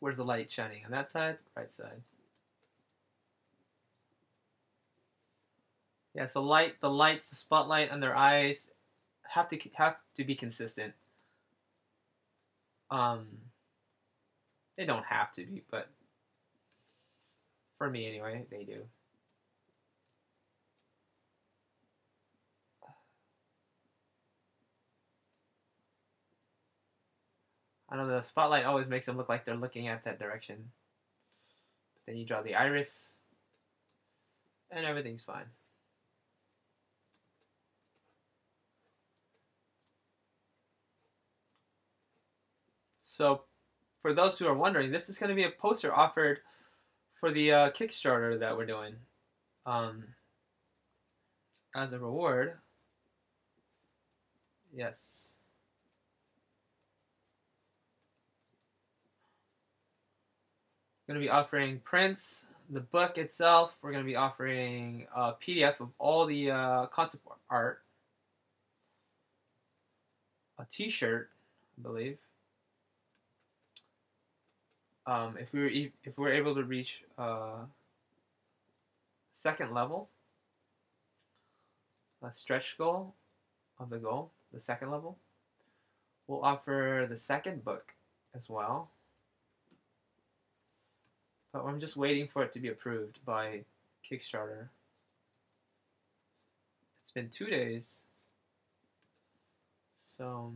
S1: Where's the light shining? On that side? Right side. Yeah, so the lights, the spotlight on their eyes have to be consistent. Um, they don't have to be, but for me anyway, they do. I know the spotlight always makes them look like they're looking at that direction. But then you draw the iris, and everything's fine. So, for those who are wondering, this is going to be a poster offered for the Kickstarter that we're doing. As a reward, yes. Going to be offering prints, the book itself. We're going to be offering a PDF of all the concept art, a T-shirt, I believe. If we were able to reach second level, a stretch goal of the goal, the second level, we'll offer the second book as well. But I'm just waiting for it to be approved by Kickstarter. It's been 2 days. So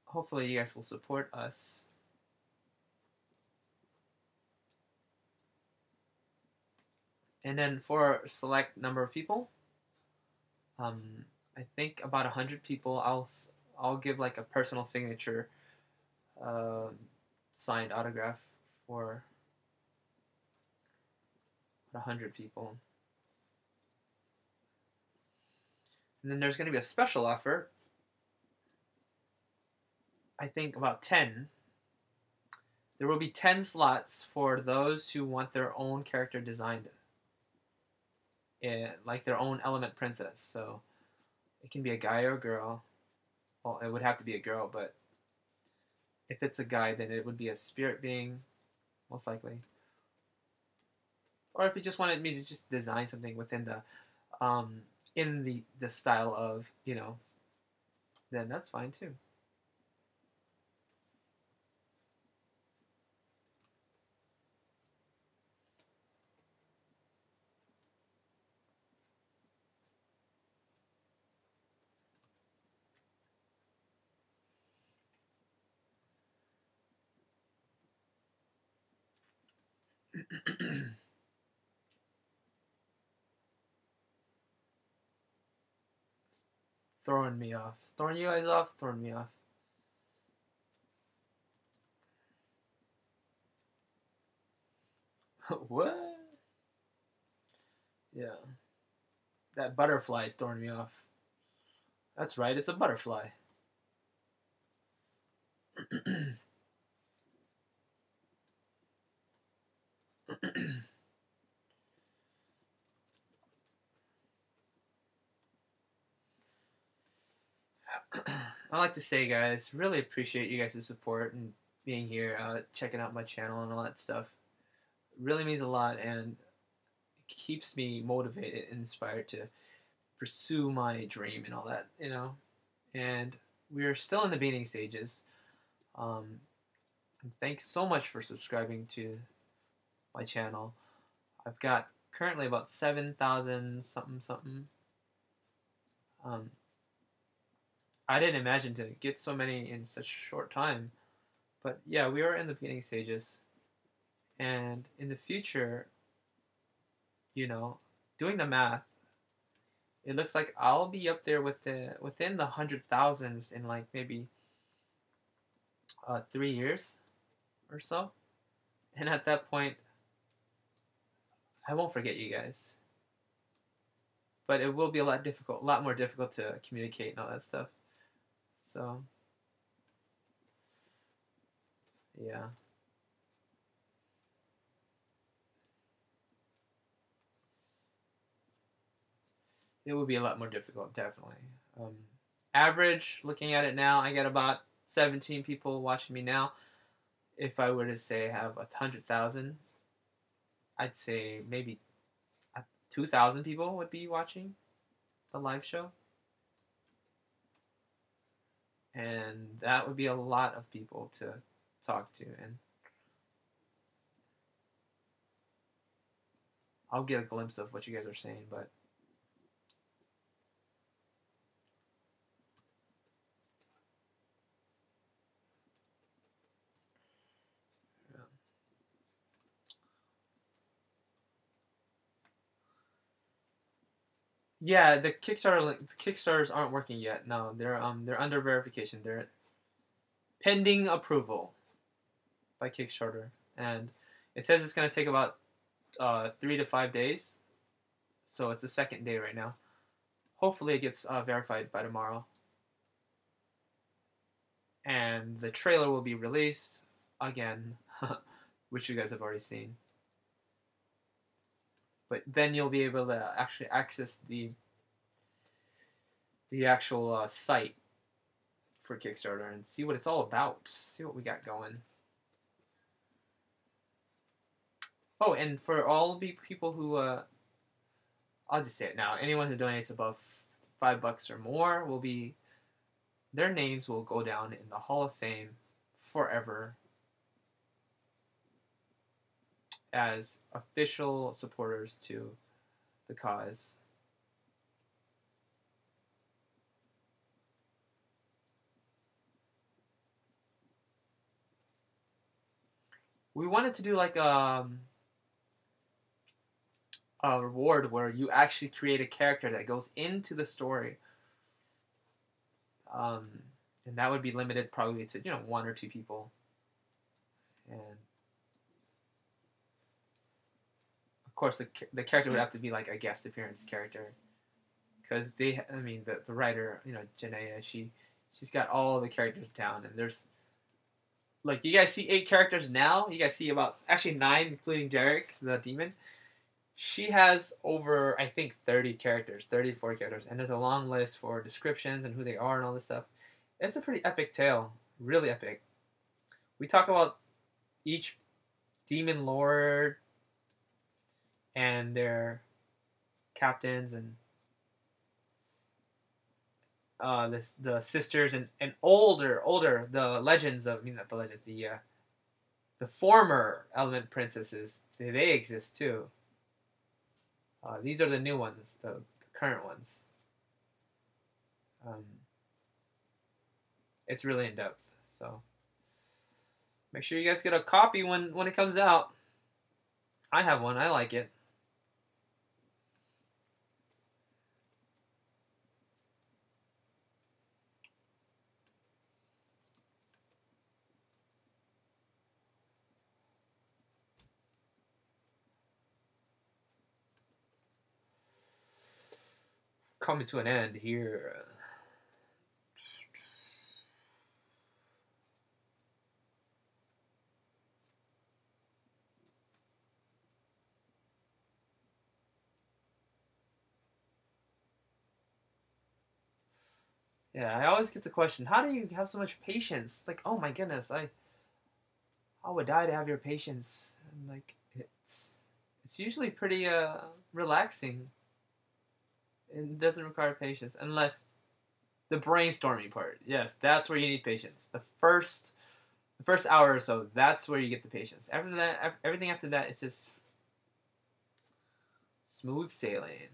S1: hopefully you guys will support us. And then for a select number of people, I think about 100 people, I'll give like a personal signature signed autograph for 100 people. And then there's going to be a special offer. I think about 10. There will be 10 slots for those who want their own character designed, like their own element princess. So it can be a guy or a girl. Well, it would have to be a girl, but if it's a guy, then it would be a spirit being, most likely. Or if you just wanted me to just design something within the, in the style of, then that's fine too. Throwing me off. Throwing you guys off, throwing me off. What? Yeah. That butterfly is throwing me off. That's right, it's a butterfly. I like to say, guys, really appreciate you guys' support and being here, checking out my channel and all that stuff. It really means a lot, and it keeps me motivated and inspired to pursue my dream and all that, And we're still in the beginning stages. And thanks so much for subscribing to my channel. I've got currently about 7,000 something. I didn't imagine to get so many in such a short time. But yeah, we are in the beginning stages. And in the future, doing the math, it looks like I'll be up there within the 100,000s in like maybe 3 years or so. And at that point, I won't forget you guys. But it will be a lot more difficult to communicate and all that stuff. So, yeah. It would be a lot more difficult, definitely. average, looking at it now, I get about 17 people watching me now. If I were to say have 100,000, I'd say maybe 2,000 people would be watching the live show. And that would be a lot of people to talk to. And I'll get a glimpse of what you guys are saying, but yeah, the Kickstarters aren't working yet. No, they're under verification. They're pending approval by Kickstarter, and it says it's gonna take about 3 to 5 days. So it's the second day right now. Hopefully, it gets verified by tomorrow, and the trailer will be released again, which you guys have already seen. But then you'll be able to actually access the actual site for Kickstarter and see what it's all about. See what we got going. Oh, and for all the people who, I'll just say it now. Anyone who donates above $5 or more will be, their names will go down in the Hall of Fame forever as official supporters to the cause. We wanted to do like a reward where you actually create a character that goes into the story. And that would be limited probably to 1 or 2 people. And of course, the character would have to be like a guest appearance character, because the writer, Janaea, she's got all the characters down, and there's like, you guys see 8 characters now. You guys see about actually 9, including Derek the demon. She has over, I think, 30 characters, 34 characters, and there's a long list for descriptions and who they are and all this stuff. It's a pretty epic tale, really epic. We talk about each demon lord and their captains and the sisters and older the legends of, not the legends, the former element princesses. They exist too. These are the new ones, the current ones. It's really in depth, so make sure you guys get a copy when it comes out. I have one. I like it. Coming to an end here. Yeah, I always get the question, how do you have so much patience? Like, oh my goodness, I would die to have your patience. And like, it's usually pretty relaxing. It doesn't require patience, unless the brainstorming part. Yes, that's where you need patience. The first hour or so, that's where you get the patience. After that, everything after that is just smooth sailing.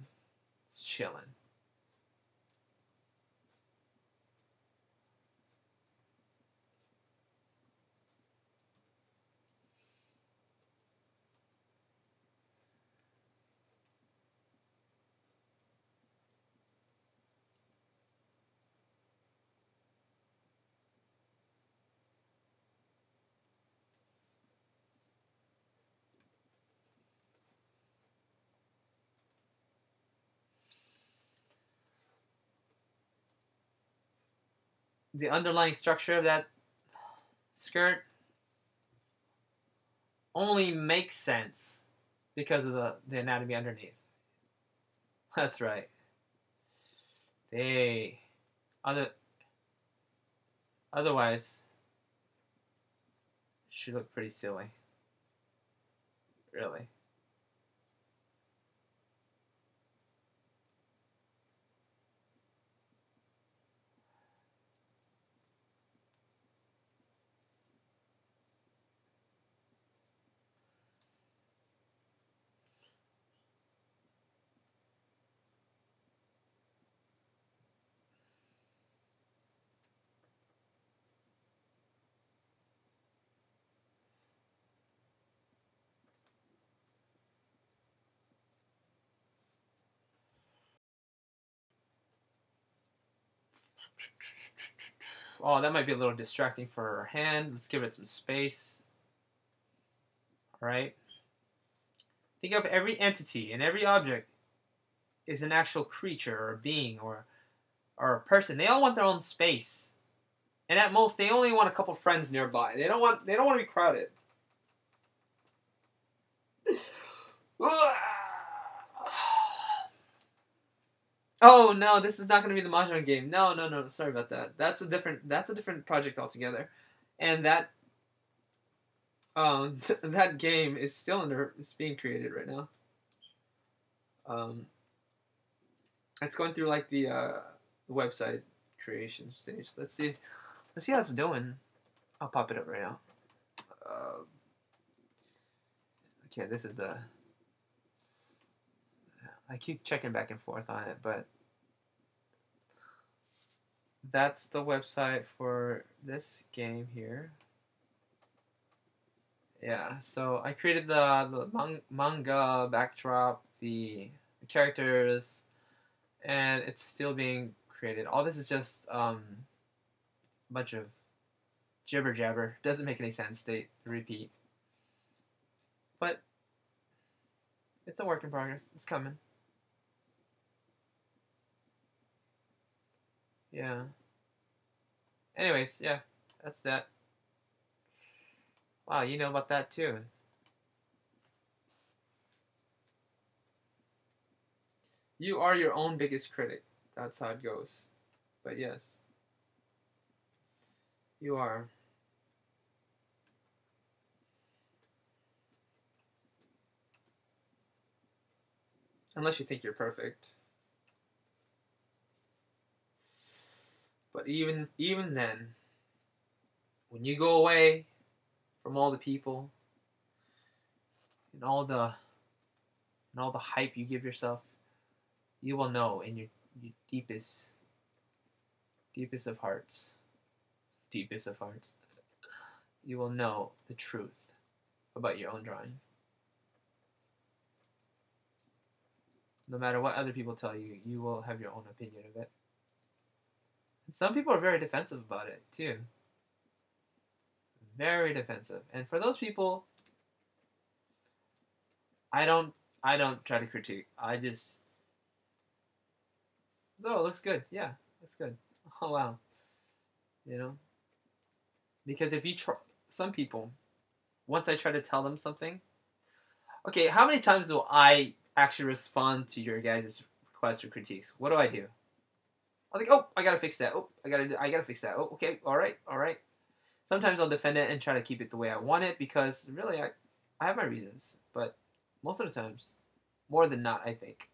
S1: It's chilling. The underlying structure of that skirt only makes sense because of the anatomy underneath. That's right. They Otherwise, it should look pretty silly. Really. Oh, that might be a little distracting for her hand. Let's give it some space. All right. Think of every entity and every object is an actual creature or a being or a person. They all want their own space. And at most they only want a couple friends nearby. They don't want to be crowded. Oh no, this is not going to be the Mahjong game. No, sorry about that. That's a different project altogether. And that that game is still it's being created right now. It's going through like the website creation stage. Let's see how it's doing. I'll pop it up right now. Okay, this is the. I keep checking back and forth on it, but that's the website for this game here. Yeah, so I created the manga backdrop, the characters, and it's still being created. All this is just a bunch of jibber jabber. Doesn't make any sense. They repeat, but it's a work in progress. It's coming. Yeah. Anyways, yeah, that's that. Wow, you know about that too. You are your own biggest critic. That's how it goes. But yes, you are. Unless you think you're perfect. But even then, when you go away from all the people and all the hype you give yourself, you will know in your deepest of hearts, you will know the truth about your own drawing. No matter what other people tell you, you will have your own opinion of it. And some people are very defensive about it too. Very defensive. And for those people, I don't try to critique. I just, oh, it looks good. Yeah, that's good. Oh wow. You know? Because if you try, some people, once I try to tell them something, okay, how many times will I actually respond to your guys' requests or critiques? What do? I'm like, oh, I gotta fix that. Oh, I gotta fix that. Oh, okay, all right. Sometimes I'll defend it and try to keep it the way I want it because really I have my reasons. But most of the times, more than not, I think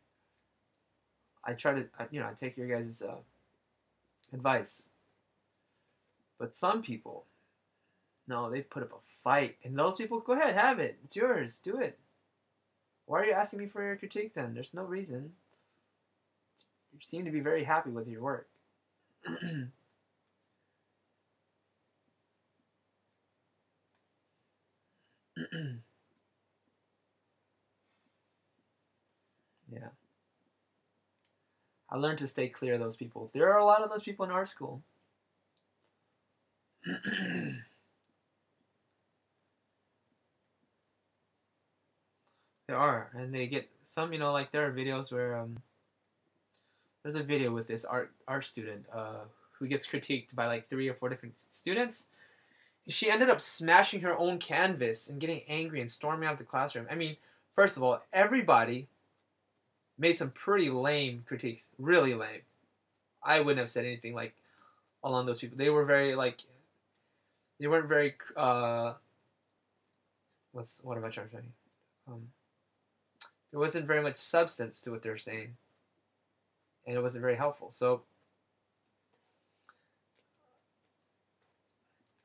S1: I try to I take your guys' advice. But some people, no, they put up a fight, and those people, go ahead, have it. It's yours. Do it. Why are you asking me for your critique then? There's no reason. You seem to be very happy with your work. Yeah. I learned to stay clear of those people. There are a lot of those people in art school. There are, and they get some. Like there are videos where there's a video with this art student who gets critiqued by like 3 or 4 different students. She ended up smashing her own canvas and getting angry and storming out of the classroom. I mean, first of all, everybody made some pretty lame critiques, really lame. I wouldn't have said anything like along those people. They were very like they weren't very what am I trying to say? Um, there wasn't very much substance to what they're saying, and it wasn't very helpful. So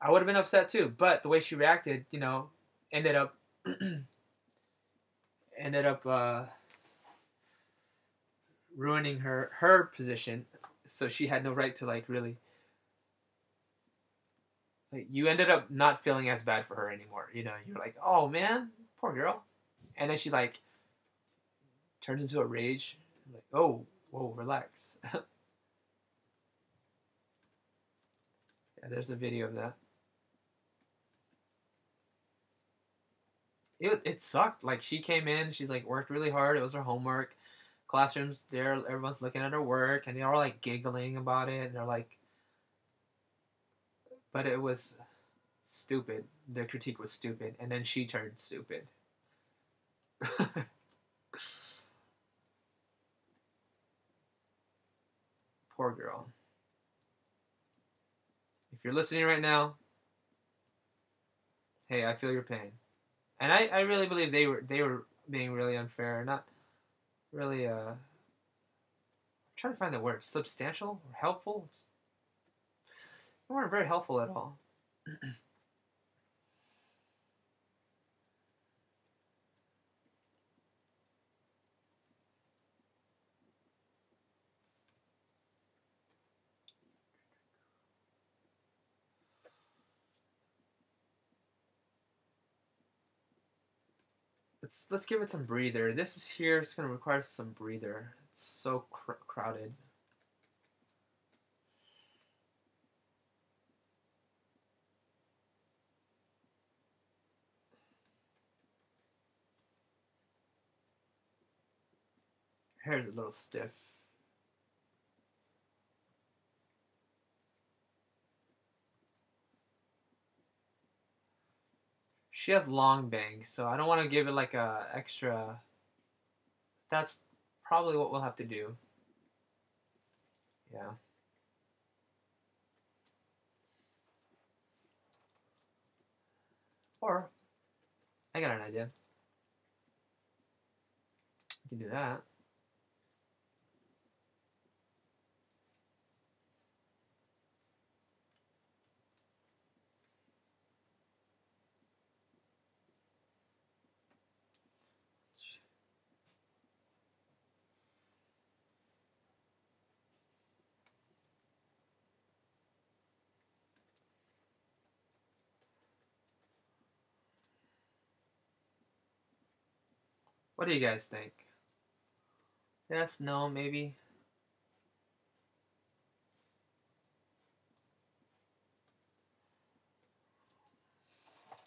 S1: I would have been upset too. But the way she reacted, ended up ended up ruining her position. So she had no right to like really. Like, you ended up not feeling as bad for her anymore. You're like, oh man, poor girl, and then she like turns into a rage. Like, oh, whoa, relax. Yeah, there's a video of that. It sucked. Like she came in, she's like worked really hard. It was her homework. Classrooms there, everyone's looking at her work, and they're all like giggling about it, and they're like, but it was stupid. The critique was stupid, and then she turned stupid. Poor girl. If you're listening right now, hey, I feel your pain, and I really believe they were being really unfair, not really I'm trying to find the word substantial or helpful. They weren't very helpful at all. Let's give it some breather. This is here. It's gonna require some breather. It's so crowded. Hair's a little stiff. She has long bangs, so I don't want to give it like a extra. That's probably what we'll have to do. Yeah. Or I got an idea. We can do that. What do you guys think? Yes, no, maybe.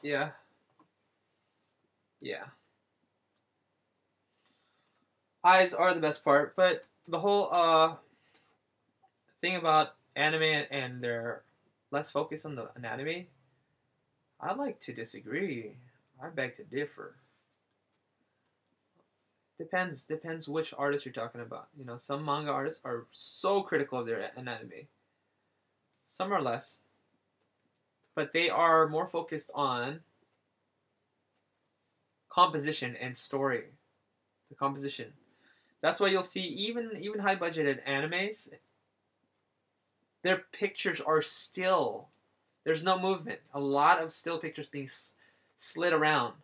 S1: Yeah. Yeah. Eyes are the best part, but the whole thing about anime and their less focus on the anatomy, I'd like to disagree. I beg to differ. Depends which artist you're talking about. Some manga artists are so critical of their anatomy. Some are less, but they are more focused on composition and story. The composition. That's why you'll see even high budgeted animes, their pictures are still. There's no movement. A lot of still pictures being slid around,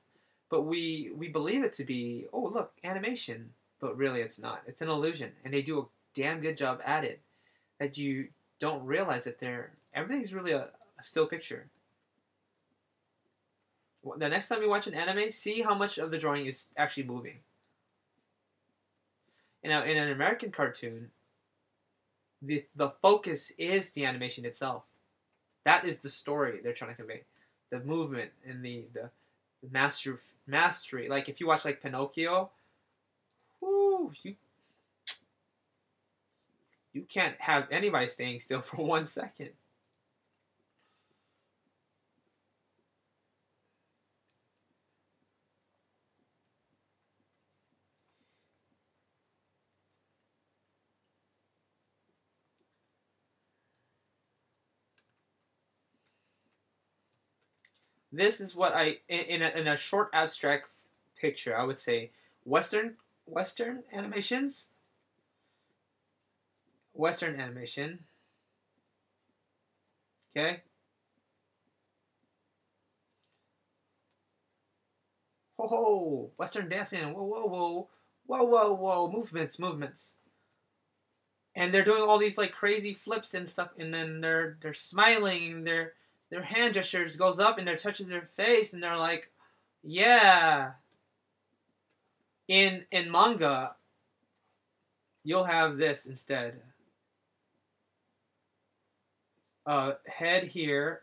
S1: but we believe it to be, oh look, animation, but really it's not. It's an illusion, and they do a damn good job at it. That you don't realize that everything's really a still picture. The next time you watch an anime, see how much of the drawing is actually moving. Now, in an American cartoon, the focus is the animation itself. That is the story they're trying to convey. The movement and the mastery. Like if you watch like Pinocchio, whoo, you can't have anybody staying still for 1 second. This is what in a short abstract picture, I would say Western animations, Western animation. Okay. Ho ho! Western dancing. Whoa whoa whoa! Whoa whoa whoa! Movements. And they're doing all these like crazy flips and stuff, and then they're smiling, and their hand gestures goes up and they touches their face, and they're like, yeah. In manga, you'll have this instead. Head here,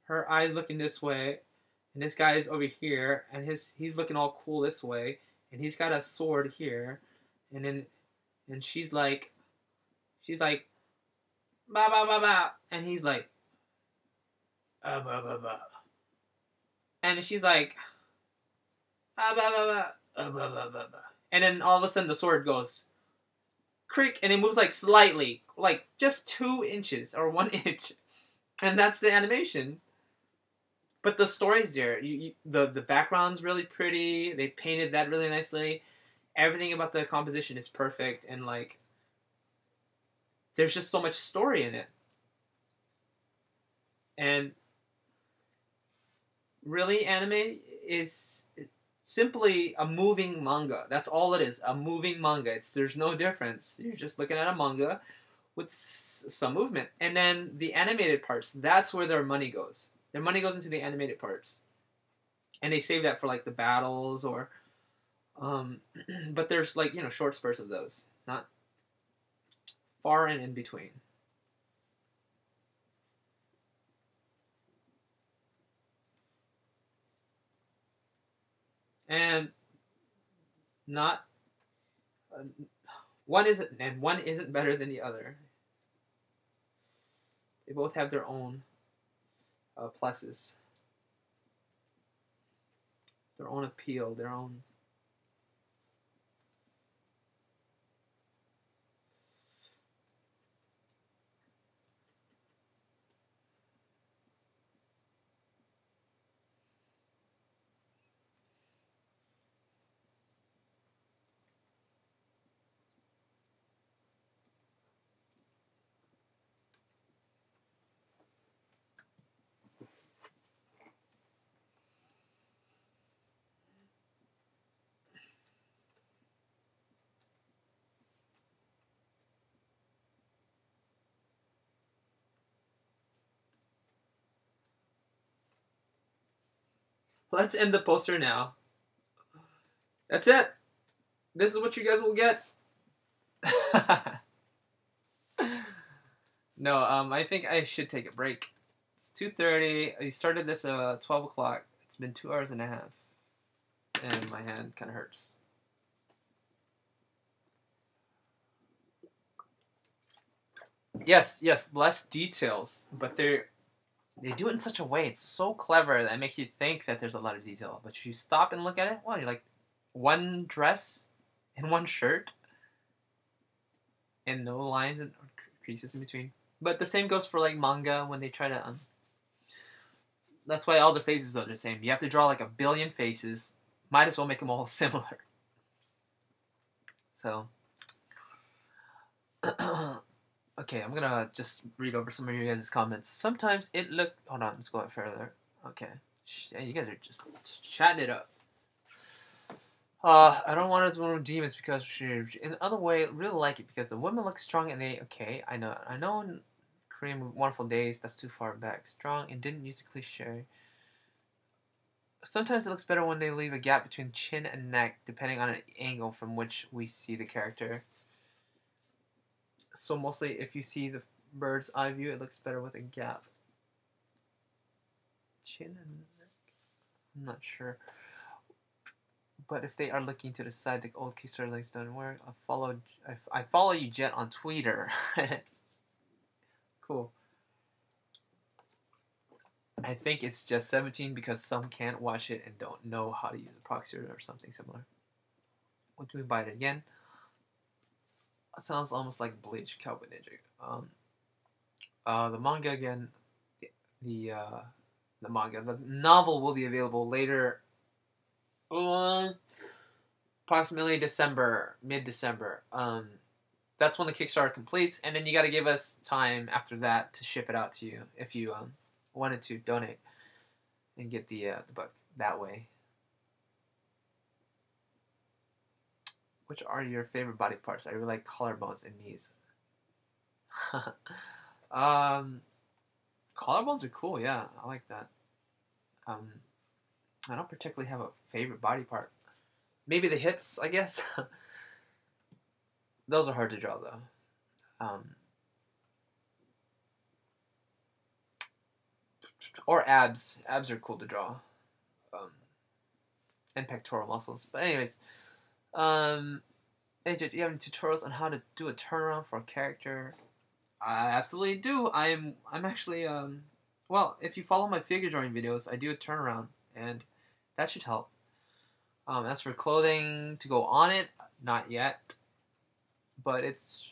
S1: her eyes looking this way, and this guy is over here, and he's looking all cool this way, and he's got a sword here, and she's like ba ba ba ba, and he's like ba ba ba, and she's like ba ba ba ba ba ba, and then all of a sudden the sword goes creak, and it moves like slightly, like just 2 inches or 1 inch, and that's the animation. But the story's there. The background's really pretty. They painted that really nicely. Everything about the composition is perfect, and like, there's just so much story in it. And really, anime is simply a moving manga. That's all it is. A moving manga. There's no difference. You're just looking at a manga with some movement. And then the animated parts, that's where their money goes. Their money goes into the animated parts. And they save that for like the battles or but there's like, short spurts of those. Not far and in between. And not one isn't better than the other. They both have their own pluses, their own appeal, their own. Let's end the poster now. That's it. This is what you guys will get. No, I think I should take a break. It's 2:30. I started this 12 o'clock. It's been 2 hours and a half. And my hand kind of hurts. Yes, less details, but they do it in such a way. It's so clever that it makes you think that there's a lot of detail. But you stop and look at it, well, you're like, one dress and one shirt and no lines and creases in between. But the same goes for like manga when they try to that's why all the faces are the same. You have to draw like 1 billion faces. Might as well make them all similar. So okay, I'm gonna just read over some of you guys' comments. Sometimes it looked. Hold on, let's go up further. Okay, you guys are just chatting it up. I don't want it to one of demons because in the other way, I really like it because the women look strong and they okay. I know. In Korean Wonderful Days, that's too far back. Strong and didn't use the cliche. Sometimes it looks better when they leave a gap between chin and neck, depending on an angle from which we see the character. So mostly, if you see the bird's eye view, it looks better with a gap. Chin and neck? I'm not sure. But if they are looking to the side, the old kisser legs don't work. I follow you, Jet, on Twitter. Cool. I think it's just 17 because some can't watch it and don't know how to use a proxy or something similar. When can we buy it again? Sounds almost like Bleach, Cowboy Ninja. The manga again, the the manga. The novel will be available later, approximately December, mid-December. That's when the Kickstarter completes, and then you got to give us time after that to ship it out to you if you wanted to donate and get the book that way. Which are your favorite body parts? I really like collarbones and knees. Collarbones are cool, yeah. I like that. I don't particularly have a favorite body part. Maybe the hips, I guess. Those are hard to draw, though. Or abs. Abs are cool to draw. And pectoral muscles. But anyways, AJ, do you have any tutorials on how to do a turnaround for a character? I absolutely do. I'm actually well, if you follow my figure drawing videos, I do a turnaround, and that should help. As for clothing to go on it, not yet, but it's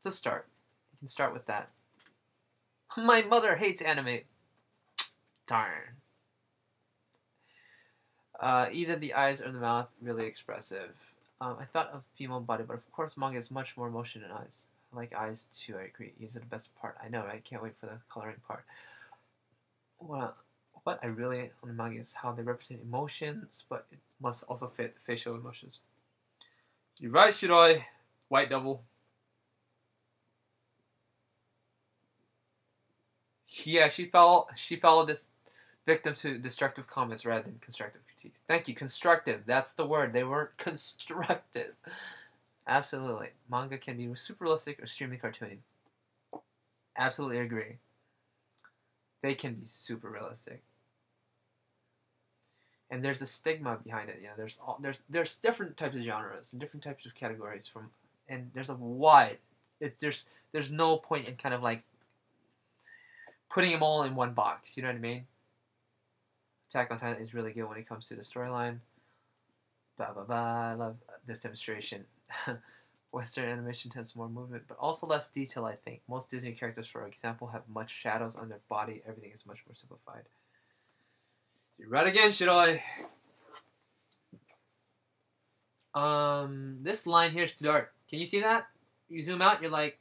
S1: a start. You can start with that. My mother hates anime. Darn. Either the eyes or the mouth, really expressive. I thought of female body, but of course manga is much more emotion than eyes. I like eyes too, I agree. These are the best part. I know, I can't wait for the coloring part. What I really on the manga is how they represent emotions, but it must also fit facial emotions. You're right, Shiroi. White Devil. Yeah, she fell this victim to destructive comments rather than constructive critiques. Thank you, constructive. That's the word. They weren't constructive. Absolutely. Manga can be super realistic or extremely cartoony. Absolutely agree. They can be super realistic. And there's a stigma behind it. You know, there's different types of genres and different types of categories and there's a wide. There's no point in kind of like putting them all in one box. You know what I mean? Attack on Titan is really good when it comes to the storyline. Blah blah blah. I love this demonstration. Western animation has more movement, but also less detail, I think. Most Disney characters, for example, have much shadows on their body. Everything is much more simplified. You're right again, Shiroi. This line here is too dark. Can you see that? You zoom out, you're like,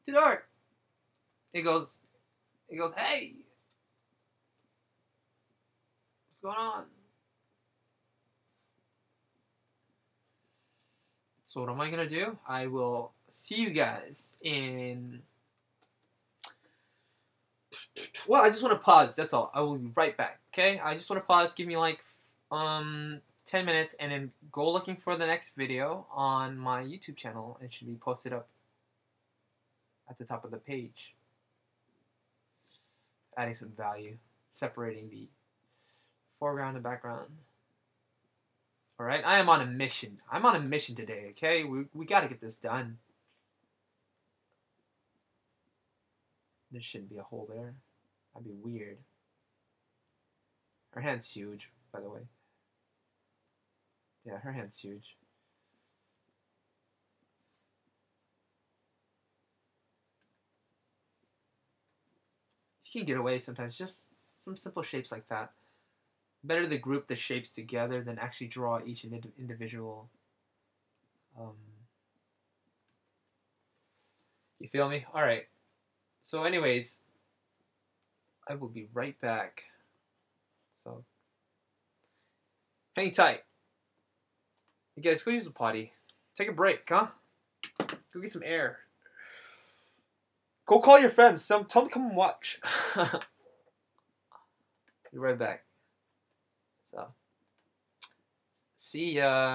S1: too dark. It goes, hey! What's going on? So what am I going to do? I will see you guys in... Well, I just want to pause. That's all. I will be right back. Okay? I just want to pause. Give me like 10 minutes and then go looking for the next video on my YouTube channel. It should be posted up at the top of the page. Adding some value. Separating the foreground and background. Alright, I am on a mission. I'm on a mission today, okay? We gotta get this done. There shouldn't be a hole there. That'd be weird. Her hand's huge, by the way. Yeah, her hand's huge. You can get away sometimes. Just some simple shapes like that. Better to group the shapes together than actually draw each individual. You feel me? Alright. So anyways, I will be right back. So, hang tight. You guys, go use the potty. Take a break, huh? Go get some air. Go call your friends. Tell them to come and watch. Be right back. So, see ya.